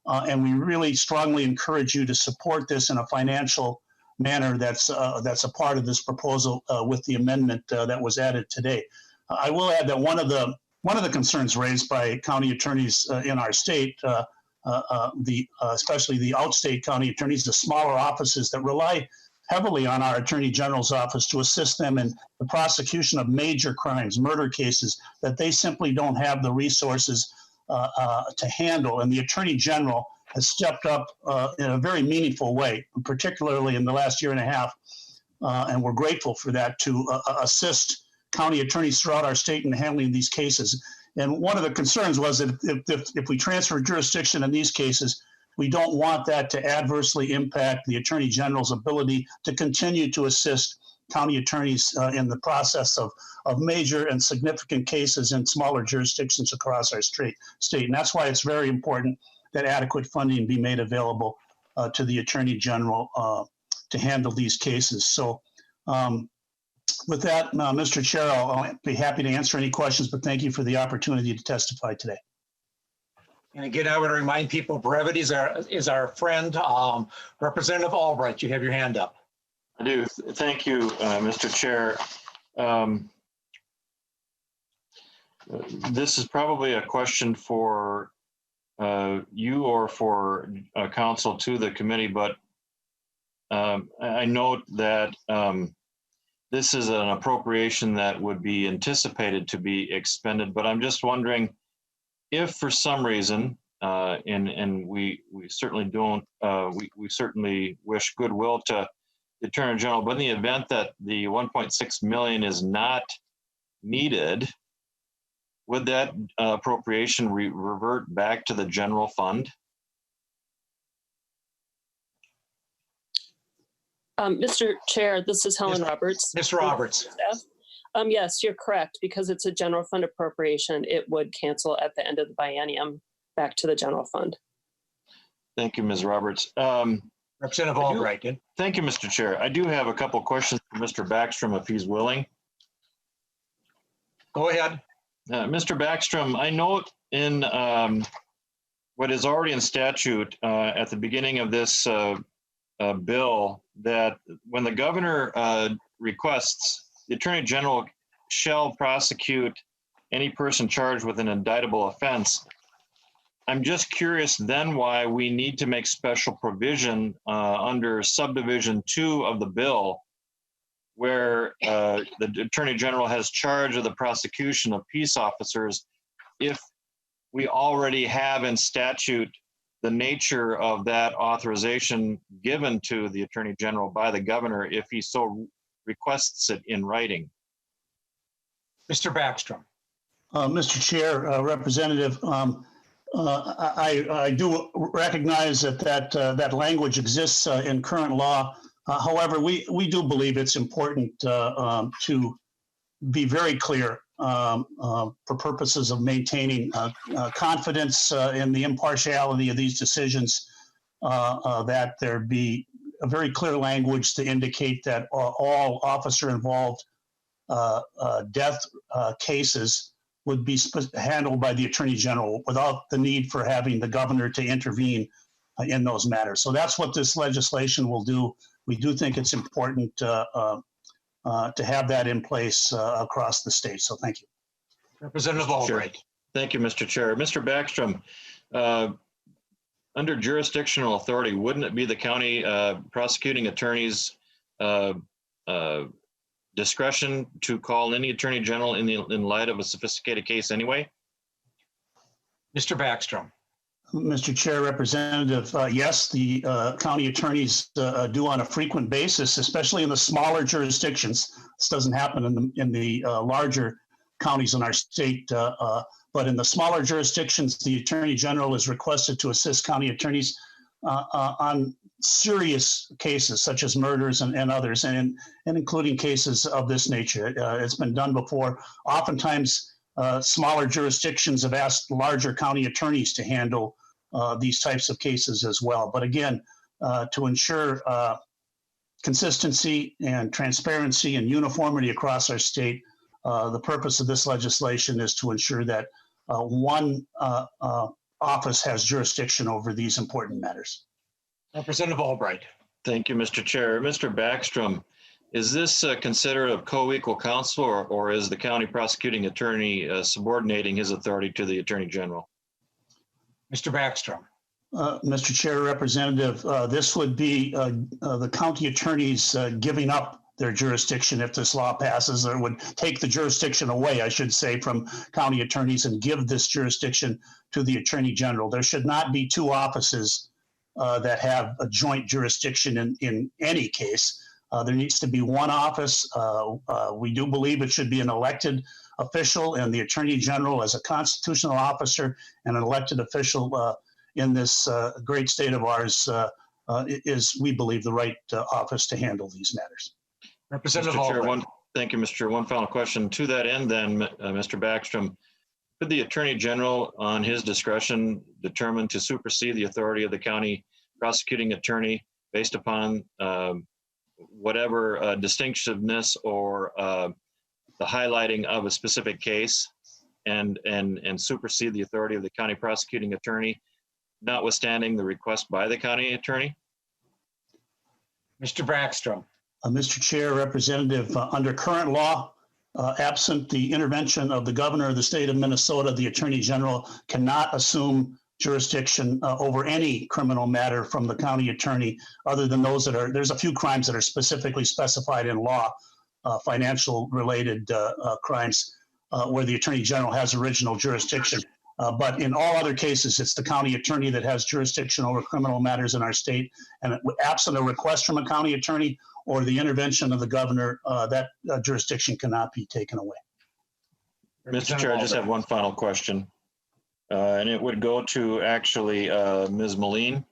And we really strongly encourage you to support this in a financial manner that's a part of this proposal with the amendment that was added today. I will add that one of the concerns raised by county attorneys in our state, especially the outstate county attorneys, the smaller offices that rely heavily on our Attorney General's office to assist them in the prosecution of major crimes, murder cases, that they simply don't have the resources to handle. And the Attorney General has stepped up in a very meaningful way, particularly in the last year and a half. And we're grateful for that, to assist county attorneys throughout our state in handling these cases. And one of the concerns was that if we transfer jurisdiction in these cases, we don't want that to adversely impact the Attorney General's ability to continue to assist county attorneys in the process of major and significant cases in smaller jurisdictions across our state. And that's why it's very important that adequate funding be made available to the Attorney General to handle these cases. So with that, Mr. Chair, I'll be happy to answer any questions, but thank you for the opportunity to testify today. And again, I would remind people, brevity is our friend. Representative Albright, you have your hand up. I do. Thank you, Mr. Chair. This is probably a question for you or for counsel to the committee, but I note that this is an appropriation that would be anticipated to be expended, but I'm just wondering if for some reason, and we certainly don't, we certainly wish goodwill to the Attorney General, but in the event that the 1.6 million is not needed, would that appropriation revert back to the general fund? Mr. Chair, this is Helen Roberts. Ms. Roberts. Yes, you're correct. Because it's a general fund appropriation, it would cancel at the end of the biennium back to the general fund. Thank you, Ms. Roberts. Representative Albright. Thank you, Mr. Chair. I do have a couple of questions for Mr. Backstrom, if he's willing. Go ahead. Mr. Backstrom, I note in what is already in statute at the beginning of this bill that when the governor requests, the Attorney General shall prosecute any person charged with an indictable offense. I'm just curious then why we need to make special provision under subdivision 2 of the bill, where the Attorney General has charge of the prosecution of peace officers, if we already have in statute the nature of that authorization given to the Attorney General by the governor if he so requests it in writing. Mr. Backstrom. Mr. Chair, Representative, I do recognize that language exists in current law. However, we do believe it's important to be very clear for purposes of maintaining confidence in the impartiality of these decisions, that there be a very clear language to indicate that all officer-involved death cases would be handled by the Attorney General without the need for having the governor to intervene in those matters. So that's what this legislation will do. We do think it's important to have that in place across the state. So thank you. Representative Albright. Thank you, Mr. Chair. Mr. Backstrom, under jurisdictional authority, wouldn't it be the county prosecuting attorney's discretion to call any attorney general in light of a sophisticated case anyway? Mr. Backstrom. Mr. Chair, Representative, yes, the county attorneys do on a frequent basis, especially in the smaller jurisdictions. This doesn't happen in the larger counties in our state, but in the smaller jurisdictions, the Attorney General is requested to assist county attorneys on serious cases such as murders and others, and including cases of this nature. It's been done before. Oftentimes, smaller jurisdictions have asked larger county attorneys to handle these types of cases as well. But again, to ensure consistency and transparency and uniformity across our state, the purpose of this legislation is to ensure that one office has jurisdiction over these important matters. Representative Albright. Thank you, Mr. Chair. Mr. Backstrom, is this considered a co-equal counsel, or is the county prosecuting attorney subordinating his authority to the Attorney General? Mr. Backstrom. Mr. Chair, Representative, this would be the county attorneys giving up their jurisdiction if this law passes, or would take the jurisdiction away, I should say, from county attorneys and give this jurisdiction to the Attorney General. There should not be two offices that have a joint jurisdiction in any case. There needs to be one office. We do believe it should be an elected official, and the Attorney General, as a constitutional officer and an elected official in this great state of ours, is, we believe, the right office to handle these matters. Representative Mr. Chair, Albright. thank you, Mr. Chair. One final question. To that end, then, Mr. Backstrom, could the Attorney General, on his discretion, determine to supersede the authority of the county prosecuting attorney based upon whatever distinctiveness or the highlighting of a specific case, and supersede the authority of the county prosecuting attorney, notwithstanding the request by the county attorney? Mr. Backstrom. Mr. Chair, Representative, under current law, absent the intervention of the governor of the state of Minnesota, the Attorney General cannot assume jurisdiction over any criminal matter from the county attorney, other than those that are, there's a few crimes that are specifically specified in law, financial related crimes, where the Attorney General has original jurisdiction. But in all other cases, it's the county attorney that has jurisdiction over criminal matters in our state. And absent a request from a county attorney or the intervention of the governor, that jurisdiction cannot be taken away. Mr. Chair, I just have one final question. And it would go to actually Ms. Moline.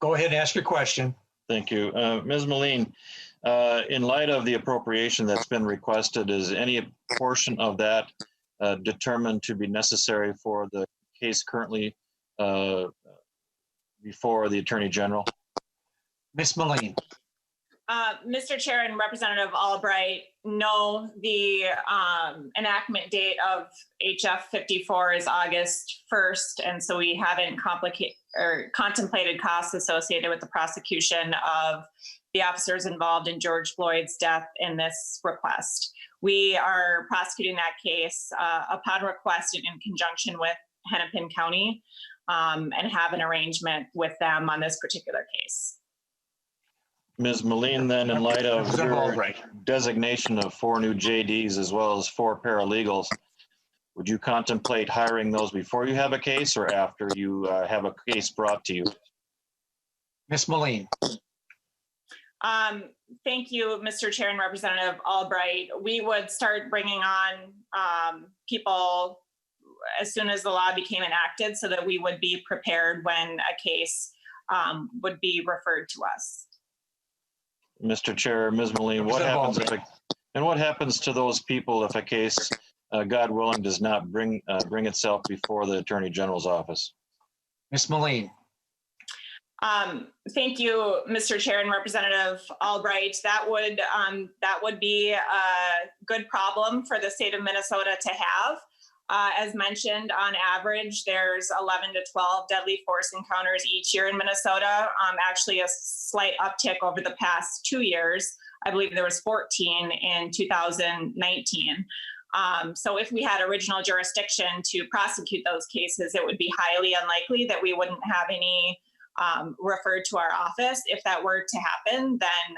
Go ahead and ask your question. Thank you. Ms. Moline, in light of the appropriation that's been requested, is any portion of that determined to be necessary for the case currently before the Attorney General? Ms. Moline. Mr. Chair and Representative Albright, no, the enactment date of HF 54 is August 1st, and so we haven't contemplated costs associated with the prosecution of the officers involved in George Floyd's death in this request. We are prosecuting that case upon request and in conjunction with Hennepin County, and have an arrangement with them on this particular case. Ms. Moline, then, in light of your designation of 4 new JDs as well as 4 paralegals, would you contemplate hiring those before you have a case or after you have a case brought to you? Ms. Moline. Thank you, Mr. Chair and Representative Albright. We would start bringing on people as soon as the law became enacted so that we would be prepared when a case would be referred to us. Mr. Chair, Ms. Moline, what happens if And what happens to those people if a case, God willing, does not bring itself before the Attorney General's office? Ms. Moline. Thank you, Mr. Chair and Representative Albright. That would be a good problem for the state of Minnesota to have. As mentioned, on average, there's 11 to 12 deadly force encounters each year in Minnesota. Actually, a slight uptick over the past 2 years. I believe there was 14 in 2019. So if we had original jurisdiction to prosecute those cases, it would be highly unlikely that we wouldn't have any referred to our office. If that were to happen, then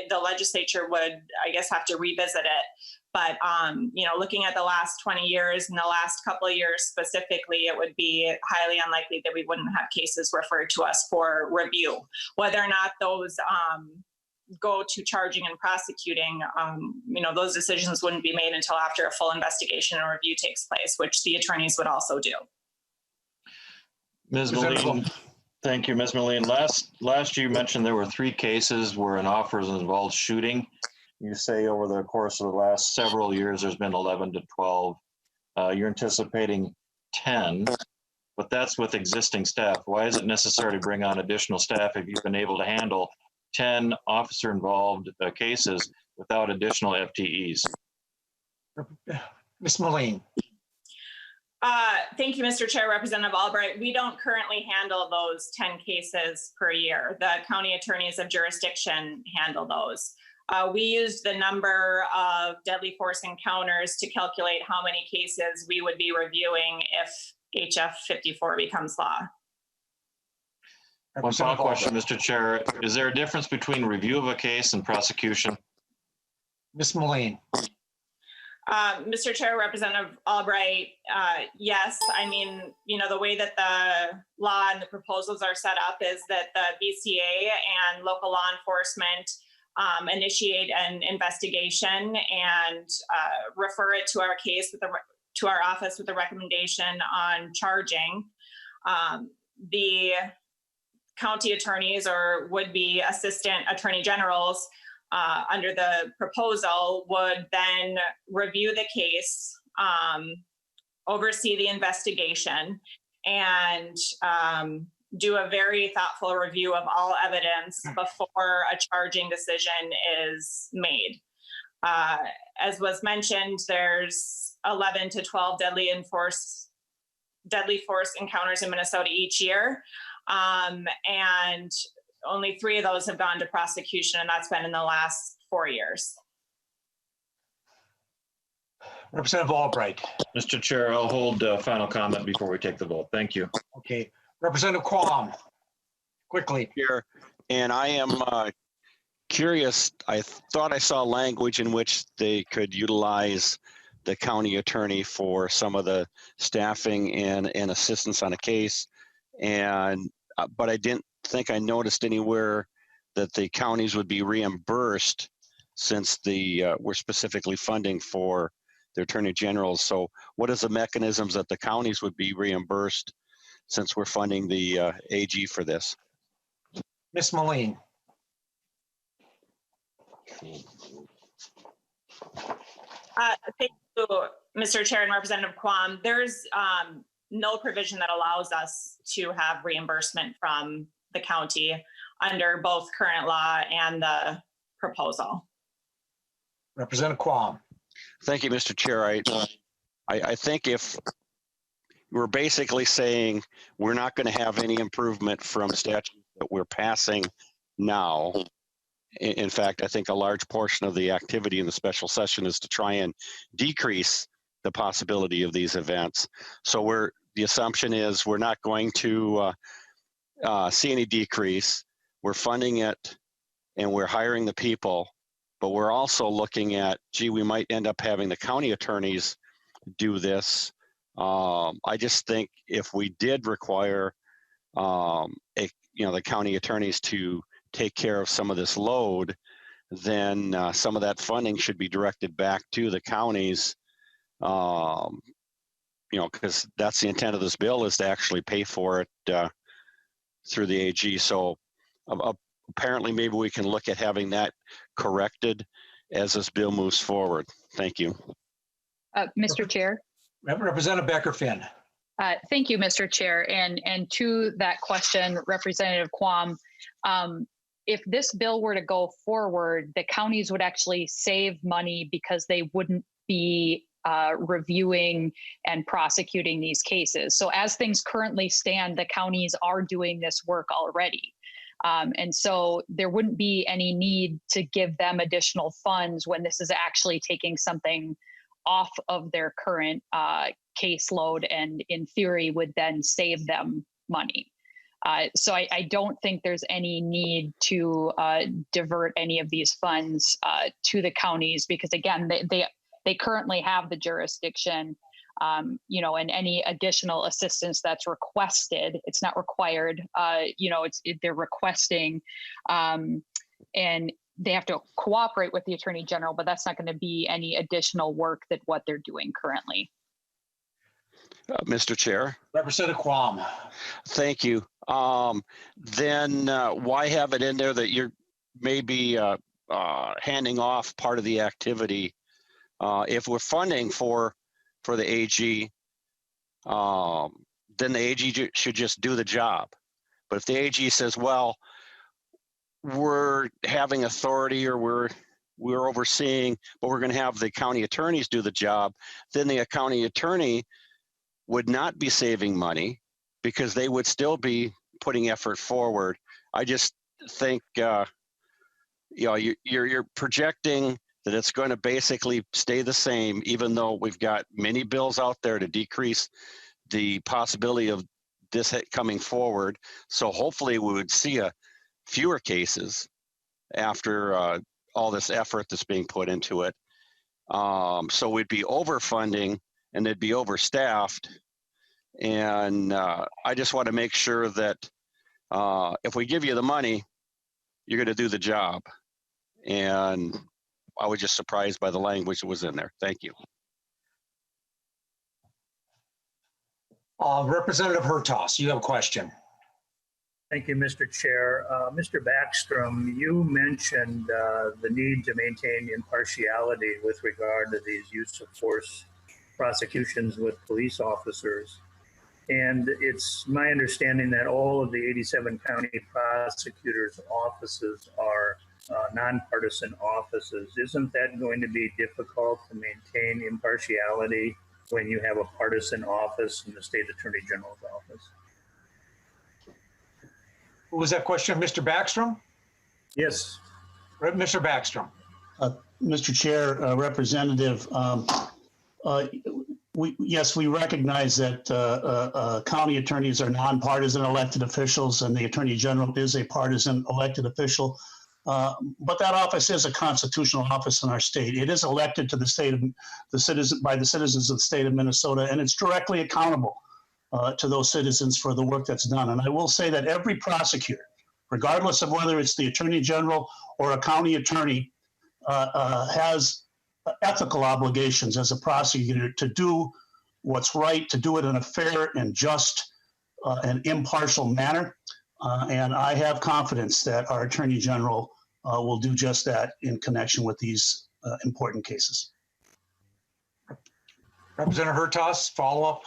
the legislature would, I guess, have to revisit it. But, looking at the last 20 years and the last couple of years specifically, it would be highly unlikely that we wouldn't have cases referred to us for review. Whether or not those go to charging and prosecuting, those decisions wouldn't be made until after a full investigation and review takes place, which the attorneys would also do. Ms. Moline, thank you, Ms. Moline. Last you mentioned there were 3 cases where an officer involved shooting. You say over the course of the last several years, there's been 11 to 12. You're anticipating 10, but that's with existing staff. Why is it necessary to bring on additional staff if you've been able to handle 10 officer-involved cases without additional FTEs? Ms. Moline. Thank you, Mr. Chair, Representative Albright. We don't currently handle those 10 cases per year. The county attorneys of jurisdiction handle those. We used the number of deadly force encounters to calculate how many cases we would be reviewing if HF 54 becomes law. One final question, Mr. Chair. Is there a difference between review of a case and prosecution? Ms. Moline. Mr. Chair, Representative Albright, yes. I mean, the way that the law and the proposals are set up is that the BCA and local law enforcement initiate an investigation and refer it to our case to our office with a recommendation on charging. The county attorneys or would-be assistant attorney generals under the proposal would then review the case, oversee the investigation, and do a very thoughtful review of all evidence before a charging decision is made. As was mentioned, there's 11 to 12 deadly force encounters in Minnesota each year. And only 3 of those have gone to prosecution, and that's been in the last 4 years. Representative Albright. Mr. Chair, I'll hold final comment before we take the vote. Thank you. Okay. Representative Quam, quickly. Here, and I am curious. I thought I saw language in which they could utilize the county attorney for some of the staffing and assistance on a case, and but I didn't think I noticed anywhere that the counties would be reimbursed since we're specifically funding for the attorney generals. So what is the mechanisms that the counties would be reimbursed since we're funding the AG for this? Ms. Moline. Thank you, Mr. Chair and Representative Quam. There's no provision that allows us to have reimbursement from the county under both current law and the proposal. Representative Quam. Thank you, Mr. Chair. I think if we're basically saying we're not going to have any improvement from statutes that we're passing now. In fact, I think a large portion of the activity in the special session is to try and decrease the possibility of these events. So the assumption is we're not going to see any decrease. We're funding it and we're hiring the people, but we're also looking at, gee, we might end up having the county attorneys do this. I just think if we did require the county attorneys to take care of some of this load, then some of that funding should be directed back to the counties, because that's the intent of this bill, is to actually pay for it through the AG. So apparently maybe we can look at having that corrected as this bill moves forward. Thank you. Mr. Chair. Representative Becker-Finn. Thank you, Mr. Chair. And to that question, Representative Quam, if this bill were to go forward, the counties would actually save money because they wouldn't be reviewing and prosecuting these cases. So as things currently stand, the counties are doing this work already. And so there wouldn't be any need to give them additional funds when this is actually taking something off of their current caseload and in theory would then save them money. So I don't think there's any need to divert any of these funds to the counties because again, they currently have the jurisdiction, and any additional assistance that's requested, it's not required, they're requesting, and they have to cooperate with the Attorney General, but that's not going to be any additional work that what they're doing currently. Mr. Chair. Representative Quam. Thank you. Then why have it in there that you're maybe handing off part of the activity? If we're funding for the AG, then the AG should just do the job. But if the AG says, well, we're having authority or we're overseeing, but we're going to have the county attorneys do the job, then the county attorney would not be saving money because they would still be putting effort forward. I just think you're projecting that it's going to basically stay the same, even though we've got many bills out there to decrease the possibility of this coming forward. So hopefully we would see fewer cases after all this effort that's being put into it. So we'd be overfunding and they'd be overstaffed. And I just want to make sure that if we give you the money, you're going to do the job. And I was just surprised by the language that was in there. Thank you. Representative Hertaus, you have a question. Thank you, Mr. Chair. Mr. Backstrom, you mentioned the need to maintain impartiality with regard to these use of force prosecutions with police officers. And it's my understanding that all of the 87 county prosecutors' offices are nonpartisan offices. Isn't that going to be difficult to maintain impartiality when you have a partisan office in the state attorney general's office? Was that question, Mr. Backstrom? Yes. Mr. Backstrom. Mr. Chair, Representative, we recognize that county attorneys are nonpartisan elected officials and the attorney general is a partisan elected official. But that office is a constitutional office in our state. It is elected to by the citizens of the state of Minnesota, and it's directly accountable to those citizens for the work that's done. And I will say that every prosecutor, regardless of whether it's the attorney general or a county attorney, has ethical obligations as a prosecutor to do what's right, to do it in a fair and just and impartial manner. And I have confidence that our attorney general will do just that in connection with these important cases. Representative Hertaus, follow up?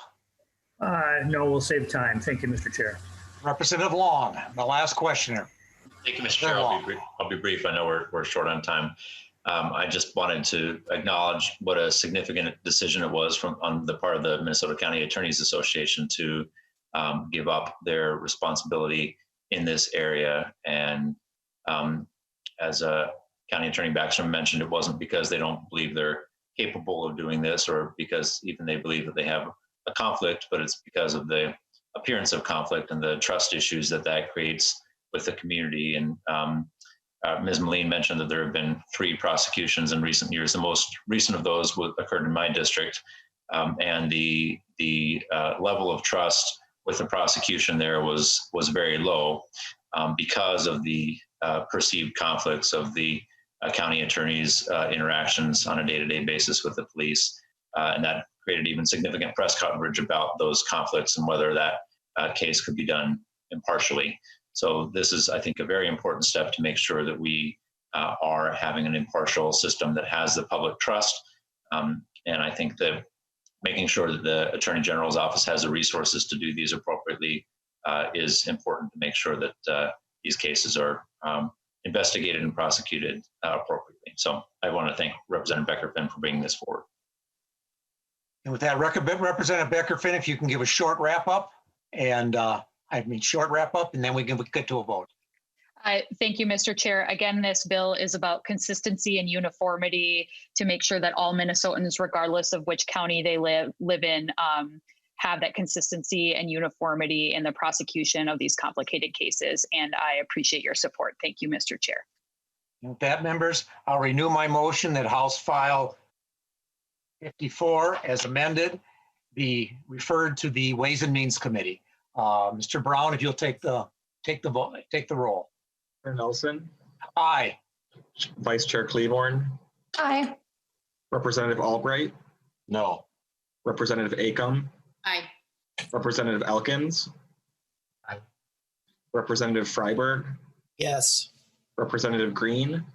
No, we'll save time. Thank you, Mr. Chair. Representative Long, the last questioner. Thank you, Mr. Chair. I'll be brief. I know we're short on time. I just wanted to acknowledge what a significant decision it was on the part of the Minnesota County Attorneys Association to give up their responsibility in this area. And as County Attorney Backstrom mentioned, it wasn't because they don't believe they're capable of doing this or because even they believe that they have a conflict, but it's because of the appearance of conflict and the trust issues that creates with the community. And Ms. Moline mentioned that there have been 3 prosecutions in recent years. The most recent of those occurred in my district. And the level of trust with the prosecution there was very low because of the perceived conflicts of the county attorneys' interactions on a day-to-day basis with the police. And that created even significant press coverage about those conflicts and whether that case could be done impartially. So this is, I think, a very important step to make sure that we are having an impartial system that has the public trust. And I think that making sure that the Attorney General's office has the resources to do these appropriately is important to make sure that these cases are investigated and prosecuted appropriately. So I want to thank Representative Becker-Finn for bringing this forward. And with that, Representative Becker-Finn, if you can give a short wrap up, and short wrap up, and then we can get to a vote. Thank you, Mr. Chair. Again, this bill is about consistency and uniformity to make sure that all Minnesotans, regardless of which county they live in, have that consistency and uniformity in the prosecution of these complicated cases. And I appreciate your support. Thank you, Mr. Chair. And with that, members, I'll renew my motion that House File 54, as amended, be referred to the Ways and Means Committee. Mr. Brown, if you'll take the roll. Nelson. Aye. Vice Chair Cleaborn. Aye. Representative Albright. No. Representative Acom. Aye. Representative Elkins. Aye. Representative Freiberg. Yes. Representative Green.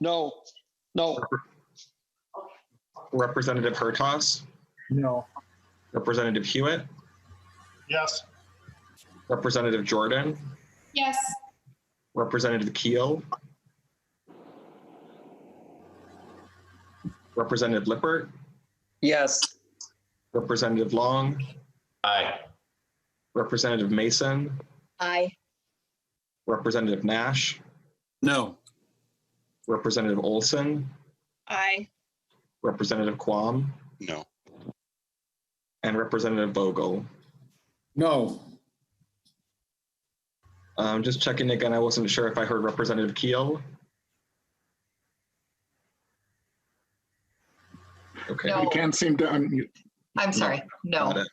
No. No. Representative Hertas. No. Representative Hewitt. Yes. Representative Jordan. Yes. Representative Keel. Representative Lippert. Yes. Representative Long. Aye. Representative Mason. Aye. Representative Nash. No. Representative Olson. Aye. Representative Quam. No. And Representative Vogel. No. Just checking again, I wasn't sure if I heard Representative Keel. Okay. No. You can't seem to unmute. I'm sorry. No. Got it.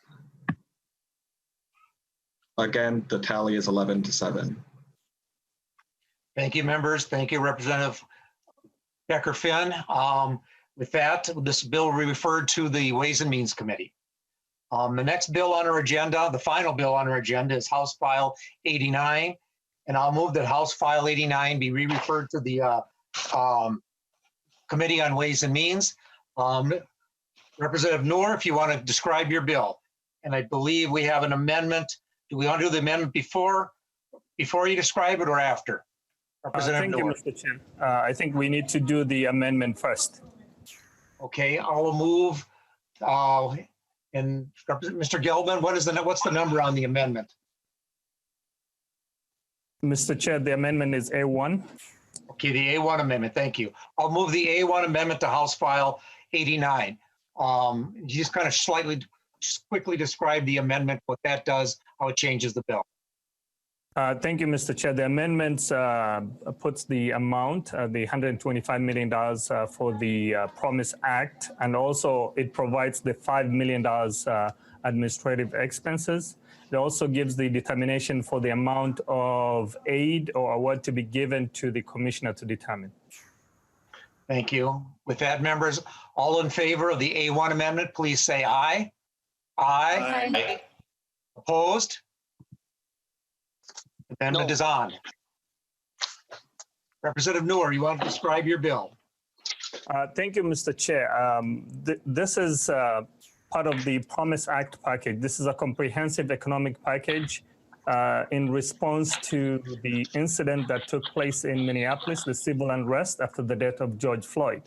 Again, the tally is 11-7. Thank you, members. Thank you, Representative Becker-Finn. With that, this bill will be referred to the Ways and Means Committee. The next bill on our agenda, the final bill on our agenda, is House File 89. And I'll move that House File 89 be re-referred to the Committee on Ways and Means. Representative Noor, if you want to describe your bill. And I believe we have an amendment. Do we want to do the amendment before you describe it or after? Representative Thank you, Noor. Mr. Chair. I think we need to do the amendment first. Okay, I'll move. And Mr. Gelman, what's the number on the amendment? Mr. Chair, the amendment is A1. Okay, the A1 amendment, thank you. I'll move the A1 amendment to House File 89. You just kind of just quickly describe the amendment, what that does, how it changes the bill. Thank you, Mr. Chair. The amendment puts the amount, the $125 million for the Promise Act, and also it provides the $5 million administrative expenses. It also gives the determination for the amount of aid or award to be given to the commissioner to determine. Thank you. With that, members, all in favor of the A1 amendment, please say aye. Aye. Aye. Opposed? Amendment is on. Representative Noor, you want to describe your bill? Thank you, Mr. Chair. This is part of the Promise Act package. This is a comprehensive economic package in response to the incident that took place in Minneapolis, the civil unrest after the death of George Floyd.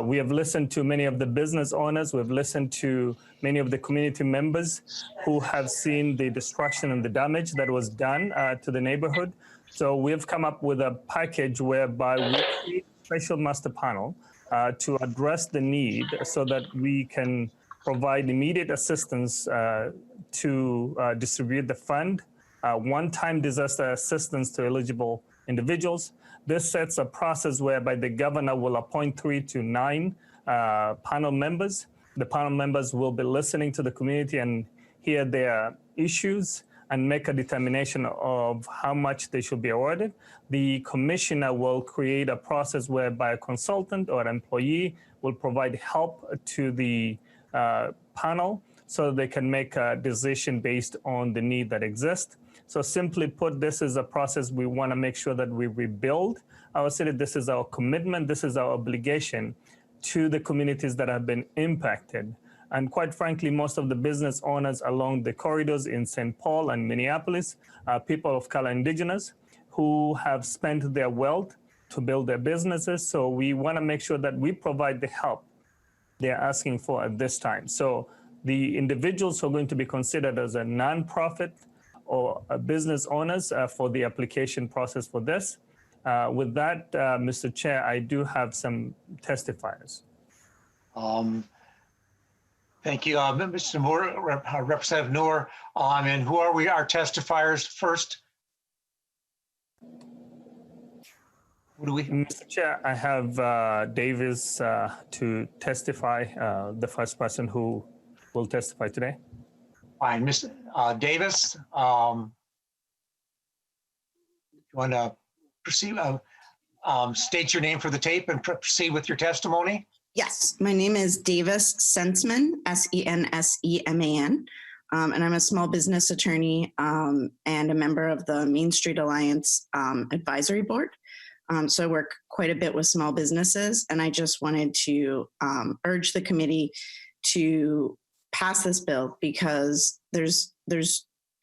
We have listened to many of the business owners. We've listened to many of the community members who have seen the destruction and the damage that was done to the neighborhood. So we've come up with a package whereby we create a special master panel to address the need so that we can provide immediate assistance to distribute the fund, one-time disaster assistance to eligible individuals. This sets a process whereby the governor will appoint 3 to 9 panel members. The panel members will be listening to the community and hear their issues and make a determination of how much they should be awarded. The commissioner will create a process whereby a consultant or an employee will provide help to the panel so they can make a decision based on the need that exists. So simply put, this is a process we want to make sure that we rebuild our city. This is our commitment. This is our obligation to the communities that have been impacted. And quite frankly, most of the business owners along the corridors in St. Paul and Minneapolis are people of color, indigenous, who have spent their wealth to build their businesses. So we want to make sure that we provide the help they're asking for at this time. So the individuals who are going to be considered as a nonprofit or business owners for the application process for this. With that, Mr. Chair, I do have some testifiers. Thank you, Mr. Moore, Representative Noor. And who are our testifiers first? Who do we? Mr. Chair, I have Davis to testify, the first person who will testify today. Fine, Mr. Davis, you want to proceed, state your name for the tape and proceed with your testimony? Yes, my name is Davis Sensman, Senseman, and I'm a small business attorney and a member of the Main Street Alliance Advisory Board. So I work quite a bit with small businesses, and I just wanted to urge the committee to pass this bill because there's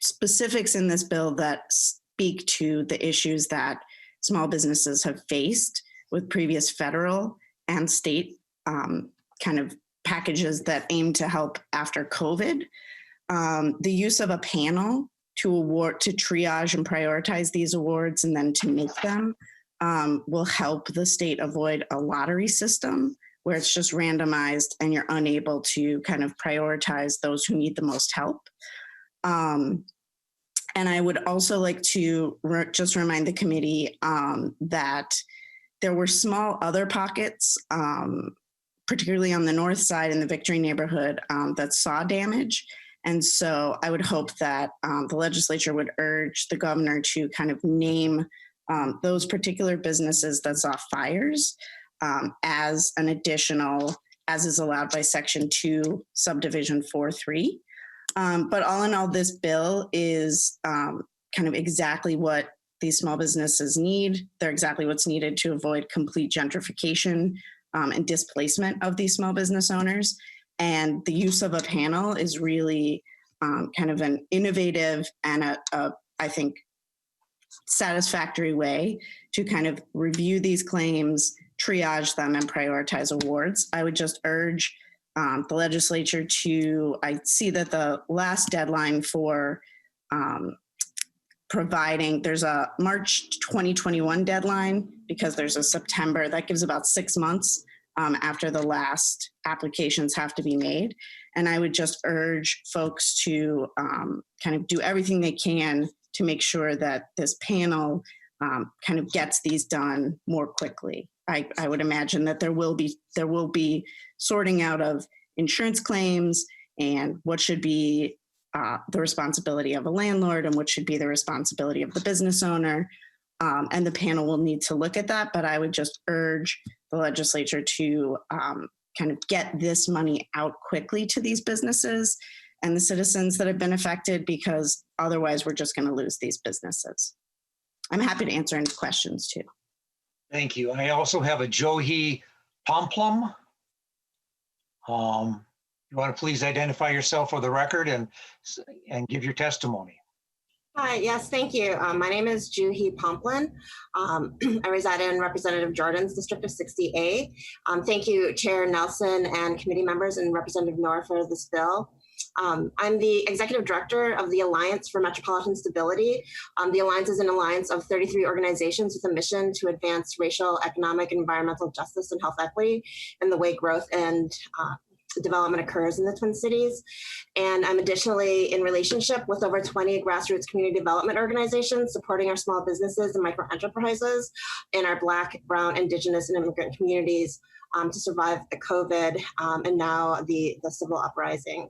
specifics in this bill that speak to the issues that small businesses have faced with previous federal and state kind of packages that aim to help after COVID. The use of a panel to triage and prioritize these awards and then to make them will help the state avoid a lottery system where it's just randomized and you're unable to kind of prioritize those who need the most help. And I would also like to just remind the committee that there were small other pockets, particularly on the north side in the Victory neighborhood, that saw damage. And so I would hope that the legislature would urge the governor to kind of name those particular businesses that saw fires as an additional, as is allowed by Section 2, Subdivision 4.3. But all in all, this bill is kind of exactly what these small businesses need. They're exactly what's needed to avoid complete gentrification and displacement of these small business owners. And the use of a panel is really kind of an innovative and I think, satisfactory way to kind of review these claims, triage them, and prioritize awards. I would just urge the legislature I see that the last deadline for providing, there's a March 2021 deadline because there's a September, that gives about 6 months after the last applications have to be made. And I would just urge folks to kind of do everything they can to make sure that this panel kind of gets these done more quickly. I would imagine that there will be sorting out of insurance claims and what should be the responsibility of a landlord and what should be the responsibility of the business owner. And the panel will need to look at that, but I would just urge the legislature to kind of get this money out quickly to these businesses and the citizens that have been affected, because otherwise we're just going to lose these businesses. I'm happy to answer any questions too. Thank you. I also have a Johi Pomplum. You want to please identify yourself for the record and give your testimony. Hi, yes, thank you. My name is Juhi Pomplin. I reside in Representative Jordan's District of 60A. Thank you, Chair Nelson and committee members and Representative Noor for this bill. I'm the Executive Director of the Alliance for Metropolitan Stability. The Alliance is an alliance of 33 organizations with a mission to advance racial, economic, and environmental justice and health equity in the way growth and development occurs in the Twin Cities. And I'm additionally in relationship with over 20 grassroots community development organizations supporting our small businesses and micro enterprises in our Black, Brown, Indigenous, and immigrant communities to survive the COVID and now the civil uprising.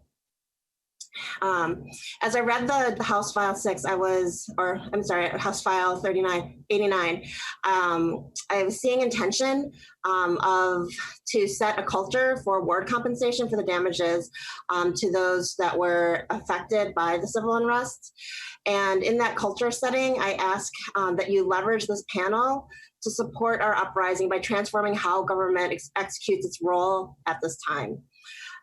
As I read the House File 6, House File 3989, I was seeing intention to set a culture for award compensation for the damages to those that were affected by the civil unrest. And in that culture setting, I ask that you leverage this panel to support our uprising by transforming how government executes its role at this time.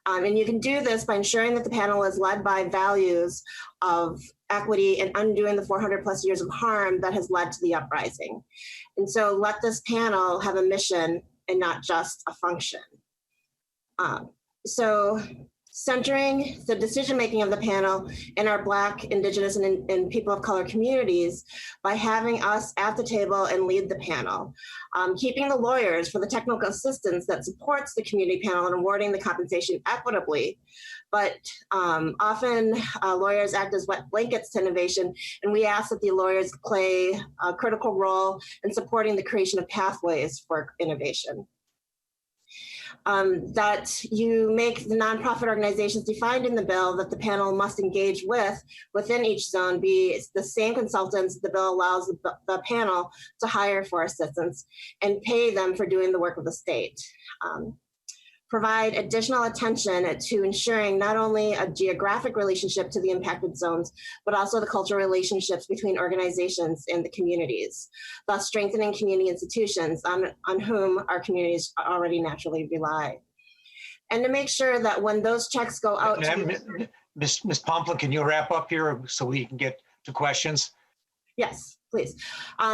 And you can do this by ensuring that the panel is led by values of equity and undoing the 400+ years of harm that has led to the uprising. And so let this panel have a mission and not just a function. So centering the decision-making of the panel in our Black, Indigenous, and people of color communities by having us at the table and lead the panel. Keeping the lawyers for the technical assistance that supports the community panel and awarding the compensation equitably. But often lawyers act as wet blankets to innovation, and we ask that the lawyers play a critical role in supporting the creation of pathways for innovation. That you make the nonprofit organizations defined in the bill that the panel must engage with within each zone be the same consultants the bill allows the panel to hire for assistance and pay them for doing the work of the state. Provide additional attention to ensuring not only a geographic relationship to the impacted zones, but also the cultural relationships between organizations and the communities, thus strengthening community institutions on whom our communities already naturally rely. And to make sure that when those checks go out to— Ms. Pomplin, can you wrap up here so we can get to questions? Yes, please.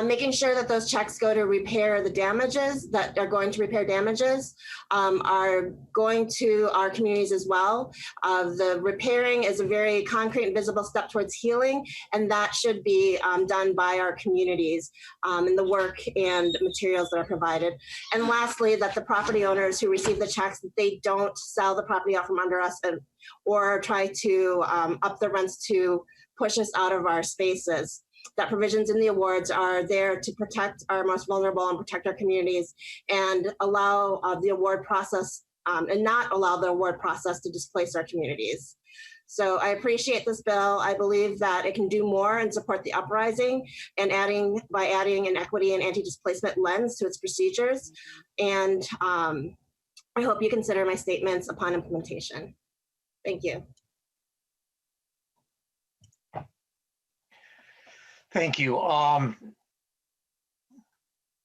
Making sure that those checks go to repair the damages that are going to repair damages are going to our communities as well. The repairing is a very concrete and visible step towards healing, and that should be done by our communities in the work and materials that are provided. And lastly, that the property owners who receive the checks, that they don't sell the property out from under us or try to up the rents to push us out of our spaces. That provisions in the awards are there to protect our most vulnerable and protect our communities and allow the award process and not allow the award process to displace our communities. So I appreciate this bill. I believe that it can do more and support the uprising and by adding an equity and anti-displacement lens to its procedures. And I hope you consider my statements upon implementation. Thank you. Thank you.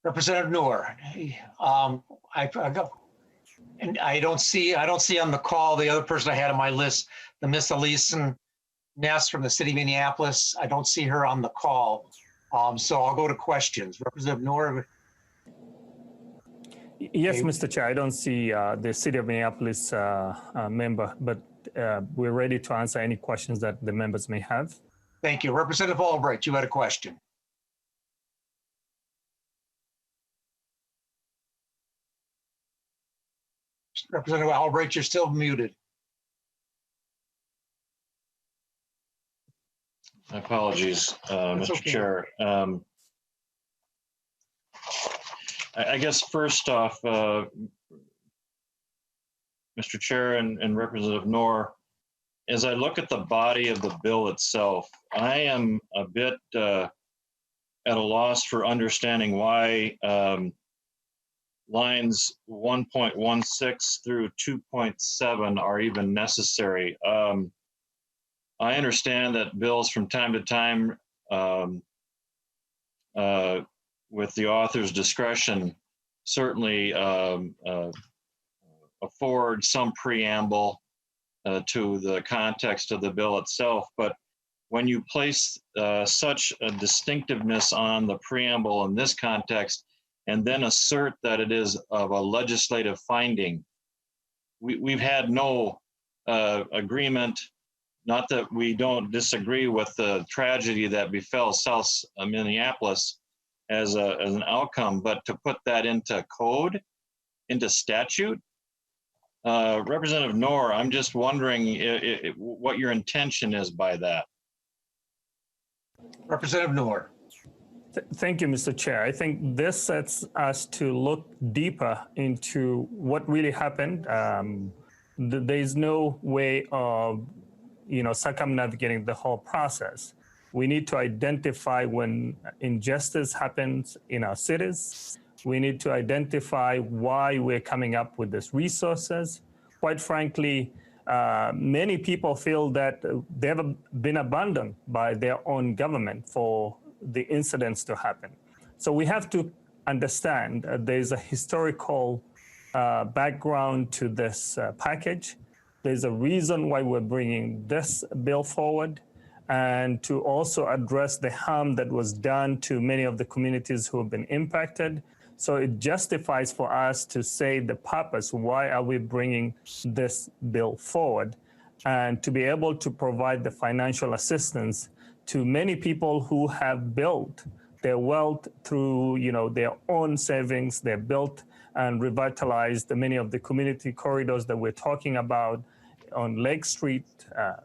Representative Noor, I don't see on the call the other person I had on my list, the Miss Elise Ness from the city of Minneapolis. I don't see her on the call. So I'll go to questions. Representative Noor. Yes, Mr. Chair, I don't see the city of Minneapolis member, but we're ready to answer any questions that the members may have. Thank you. Representative Albright, you had a question. Representative Albright, you're still muted. My apologies, Mr. Okay. Chair. I guess first off, Mr. Chair and Representative Noor, as I look at the body of the bill itself, I am a bit at a loss for understanding why lines 1.16 through 2.7 are even necessary. I understand that bills from time to time, with the author's discretion, certainly afford some preamble to the context of the bill itself. But when you place such a distinctiveness on the preamble in this context, and then assert that it is of a legislative finding, we've had no agreement, not that we don't disagree with the tragedy that befell South Minneapolis as an outcome, but to put that into code, into statute. Representative Noor, I'm just wondering what your intention is by that. Representative Noor. Thank you, Mr. Chair. I think this sets us to look deeper into what really happened. There is no way of circumnavigating the whole process. We need to identify when injustice happens in our cities. We need to identify why we're coming up with these resources. Quite frankly, many people feel that they've been abandoned by their own government for the incidents to happen. So we have to understand there's a historical background to this package. There's a reason why we're bringing this bill forward, and to also address the harm that was done to many of the communities who have been impacted. So it justifies for us to say the purpose, why are we bringing this bill forward, and to be able to provide the financial assistance to many people who have built their wealth through their own savings. They built and revitalized many of the community corridors that we're talking about on Lake Street,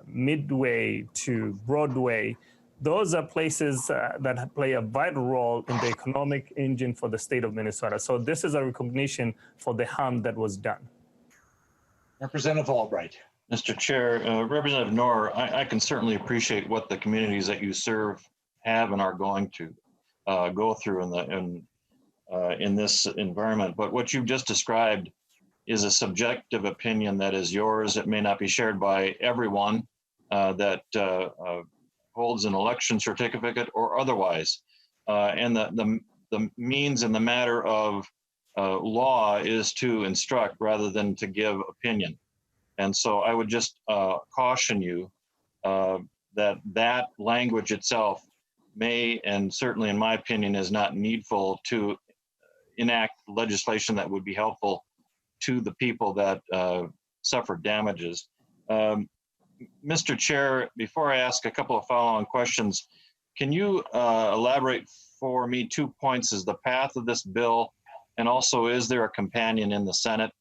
Midway to Broadway. Those are places that play a vital role in the economic engine for the state of Minnesota. So this is a recognition for the harm that was done. Representative Albright. Mr. Chair, Representative Noor, I can certainly appreciate what the communities that you serve have and are going to go through in this environment. But what you've just described is a subjective opinion that is yours. It may not be shared by everyone that holds an election certificate or otherwise. And the means and the matter of law is to instruct rather than to give opinion. And so I would just caution you that language itself may, and certainly in my opinion, is not needful to enact legislation that would be helpful to the people that suffered damages. Mr. Chair, before I ask a couple of follow-on questions, can you elaborate for me 2 points? Is the path of this bill, and also is there a companion in the Senate?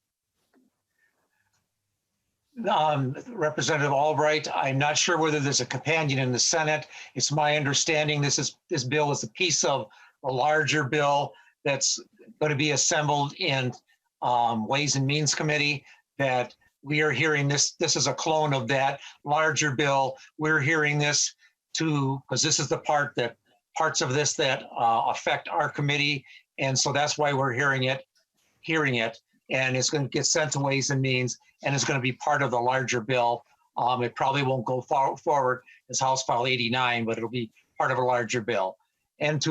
Representative Albright, I'm not sure whether there's a companion in the Senate. It's my understanding this bill is a piece of a larger bill that's going to be assembled in Ways and Means Committee, that we are hearing this is a clone of that larger bill. We're hearing this because this is the parts of this that affect our committee. And so that's why we're hearing it. And it's going to get sent to Ways and Means, and it's going to be part of the larger bill. It probably won't go forward as House File 89, but it'll be part of a larger bill. And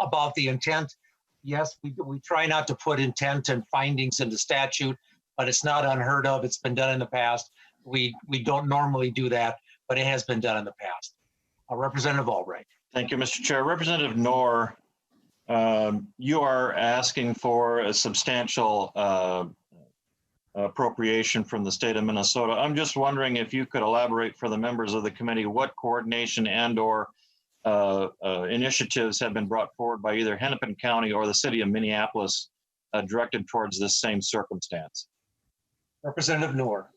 about the intent, yes, we try not to put intent and findings into statute, but it's not unheard of. It's been done in the past. We don't normally do that, but it has been done in the past. Representative Albright. Thank you, Mr. Chair. Representative Noor, you are asking for a substantial appropriation from the state of Minnesota. I'm just wondering if you could elaborate for the members of the committee what coordination and/or initiatives have been brought forward by either Hennepin County or the city of Minneapolis directed towards this same circumstance. Representative Noor.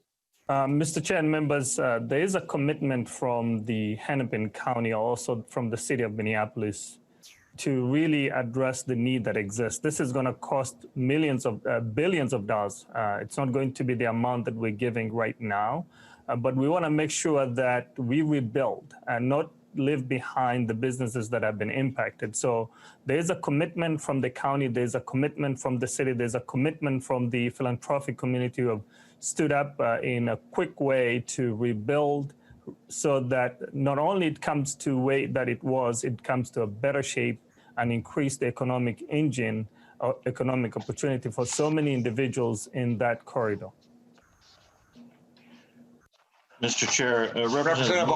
Mr. Chair and members, there is a commitment from the Hennepin County, also from the city of Minneapolis, to really address the need that exists. This is going to cost billions of dollars. It's not going to be the amount that we're giving right now, but we want to make sure that we rebuild and not leave behind the businesses that have been impacted. So there's a commitment from the county, there's a commitment from the city, there's a commitment from the philanthropic community who have stood up in a quick way to rebuild, so that not only it comes to way that it comes to a better shape and increase the economic engine or economic opportunity for so many individuals in that corridor. Mr. Chair, Representative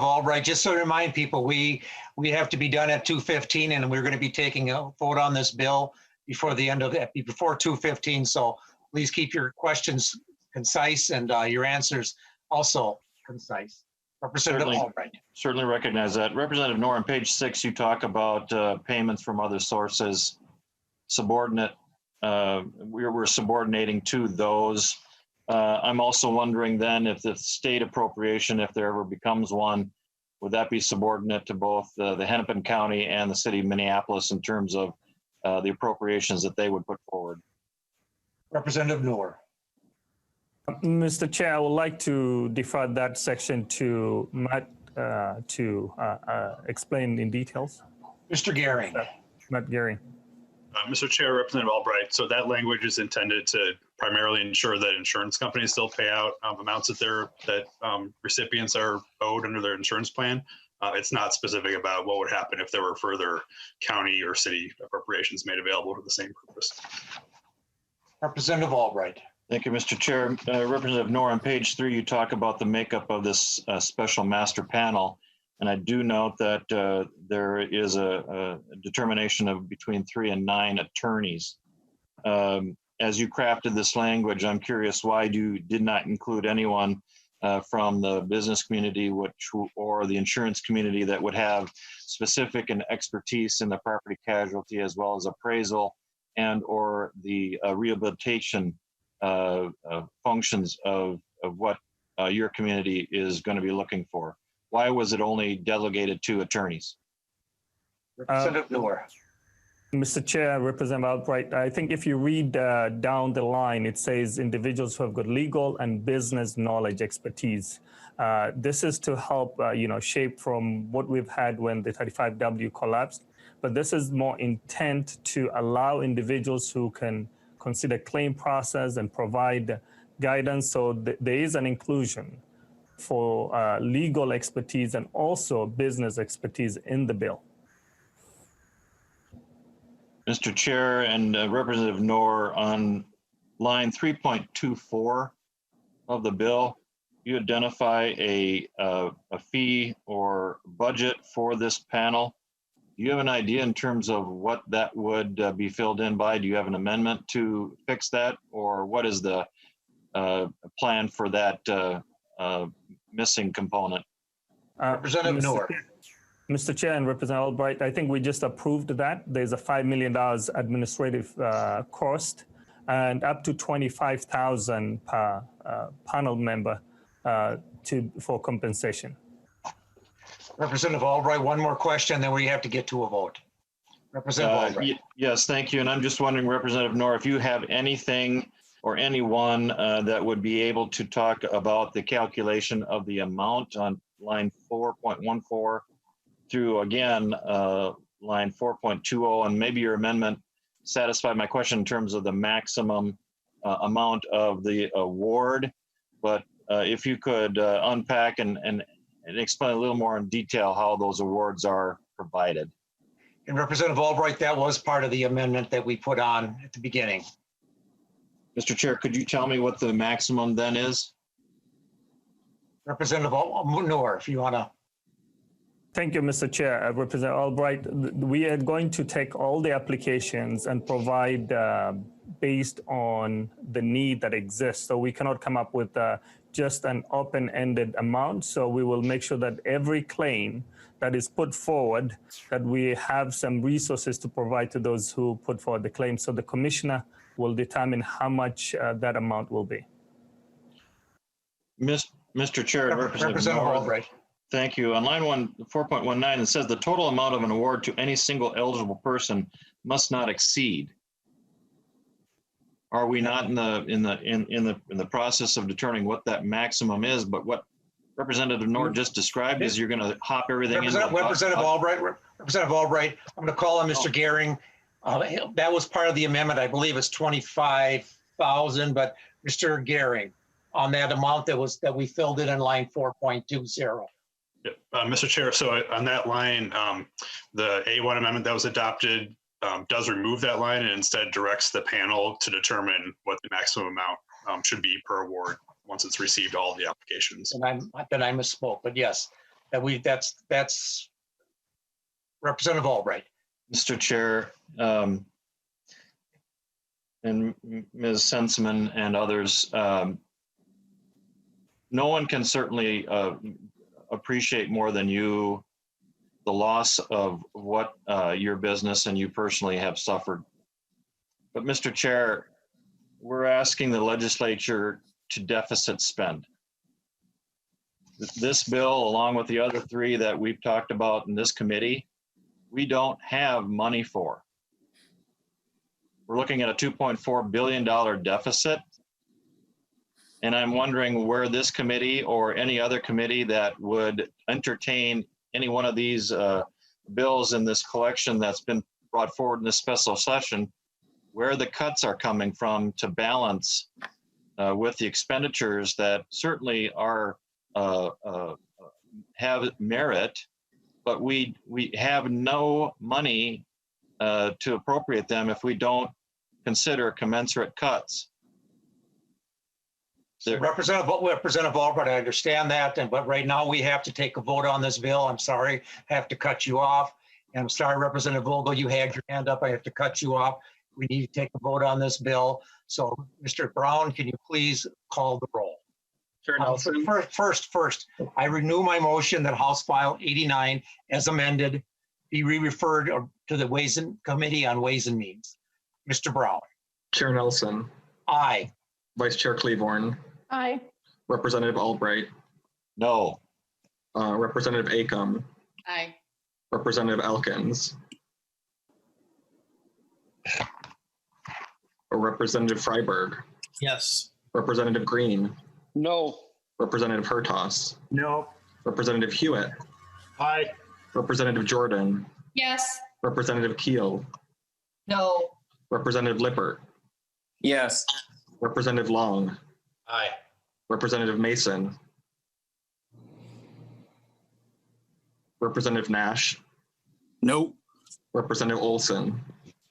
Albright, just to remind people, we have to be done at 2:15, and we're going to be taking a vote on this bill before 2:15. So please keep your questions concise and your answers also concise. Representative Albright. Certainly recognize that. Representative Noor, on page 6, you talk about payments from other sources, subordinate. We're subordinating to those. I'm also wondering then if the state appropriation, if there ever becomes one, would that be subordinate to both the Hennepin County and the city of Minneapolis in terms of the appropriations that they would put forward? Representative Noor. Mr. Chair, I would like to defer that section to Matt to explain in details. Mr. Gehring. Matt Gehring. Mr. Chair, Representative Albright, so that language is intended to primarily ensure that insurance companies still pay out amounts that recipients are owed under their insurance plan. It's not specific about what would happen if there were further county or city appropriations made available for the same purpose. Representative Albright. Thank you, Mr. Chair. Representative Noor, on page 3, you talk about the makeup of this special master panel. And I do note that there is a determination of between 3 and 9 attorneys. As you crafted this language, I'm curious why you did not include anyone from the business community or the insurance community that would have specific and expertise in the property casualty as well as appraisal and or the rehabilitation functions of what your community is going to be looking for. Why was it only delegated to attorneys? Representative Noor. Mr. Chair, Representative Albright, I think if you read down the line, it says individuals who have got legal and business knowledge expertise. This is to help, shape from what we've had when the 35W collapsed. But this is more intent to allow individuals who can consider claim process and provide guidance. So there is an inclusion for legal expertise and also business expertise in the bill. Mr. Chair and Representative Noor, on line 3.24 of the bill, you identify a fee or budget for this panel. Do you have an idea in terms of what that would be filled in by? Do you have an amendment to fix that, or what is the plan for that missing component? Representative Noor. Mr. Chair and Representative Albright, I think we just approved that. There's a $5 million administrative cost and up to $25,000 per panel member for compensation. Representative Albright, one more question, then we have to get to a vote. Representative Albright. Yes, thank you. And I'm just wondering, Representative Noor, if you have anything or anyone that would be able to talk about the calculation of the amount on line 4.14 through, again, line 4.20, and maybe your amendment satisfied my question in terms of the maximum amount of the award. But if you could unpack and explain a little more in detail how those awards are provided. And Representative Albright, that was part of the amendment that we put on at the beginning. Mr. Chair, could you tell me what the maximum then is? Representative Noor, if you want to. Thank you, Mr. Chair. Representative Albright, we are going to take all the applications and provide based on the need that exists. So we cannot come up with just an open-ended amount. So we will make sure that every claim that is put forward, that we have some resources to provide to those who put forward the claim. So the commissioner will determine how much that amount will be. Mr. Chair, Representative Albright. Thank you. On line 4.19, it says the total amount of an award to any single eligible person must not exceed. Are we not in the process of determining what that maximum is? But what Representative Noor just described is you're going to hop everything in. Representative Albright, I'm going to call on Mr. Gehring. That was part of the amendment. I believe it's 25,000. But Mr. Gehring, on that amount that we filled in line 4.20. Yep. Mr. Chair, so on that line, the A1 amendment that was adopted does remove that line and instead directs the panel to determine what the maximum amount should be per award once it's received all of the applications. And I misspoke, but yes, that's Representative Albright. Mr. Chair, and Ms. Sensman and others, no one can certainly appreciate more than you the loss of what your business and you personally have suffered. But Mr. Chair, we're asking the legislature to deficit spend. This bill, along with the other three that we've talked about in this committee, we don't have money for. We're looking at a $2.4 billion deficit. And I'm wondering where this committee or any other committee that would entertain any one of these bills in this collection that's been brought forward in this special session, where the cuts are coming from to balance with the expenditures that certainly are have merit, but we have no money to appropriate them if we don't consider commensurate cuts. Representative Albright, I understand that, but right now we have to take a vote on this bill. I'm sorry, I have to cut you off. And I'm sorry, Representative Vogel, you had your hand up. I have to cut you off. We need to take a vote on this bill. So, Mr. Brown, can you please call the roll? Chair Nelson. First, I renew my motion that House File 89, as amended, be re-referred to the Committee on Ways and Means. Mr. Brown. Chair Nelson. Aye. Vice Chair Cleavorn. Aye. Representative Albright. No. Representative Acom. Aye. Representative Elkins. Representative Freiberg. Yes. Representative Green. No. Representative Hertas. No. Representative Hewitt. Aye. Representative Jordan. Yes. Representative Keel. No. Representative Lippert. Yes. Representative Long. Aye. Representative Mason. Representative Nash. No. Representative Olson.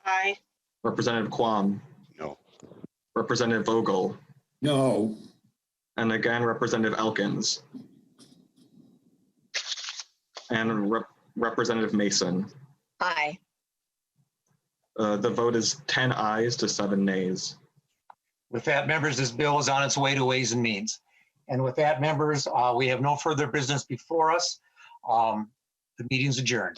Aye. Representative Quam. No. Representative Vogel. No. And again, Representative Elkins. And Representative Mason. Aye. The vote is 10 ayes to 7 nays. With that, members, this bill is on its way to Ways and Means. And with that, members, we have no further business before us. The meeting's adjourned.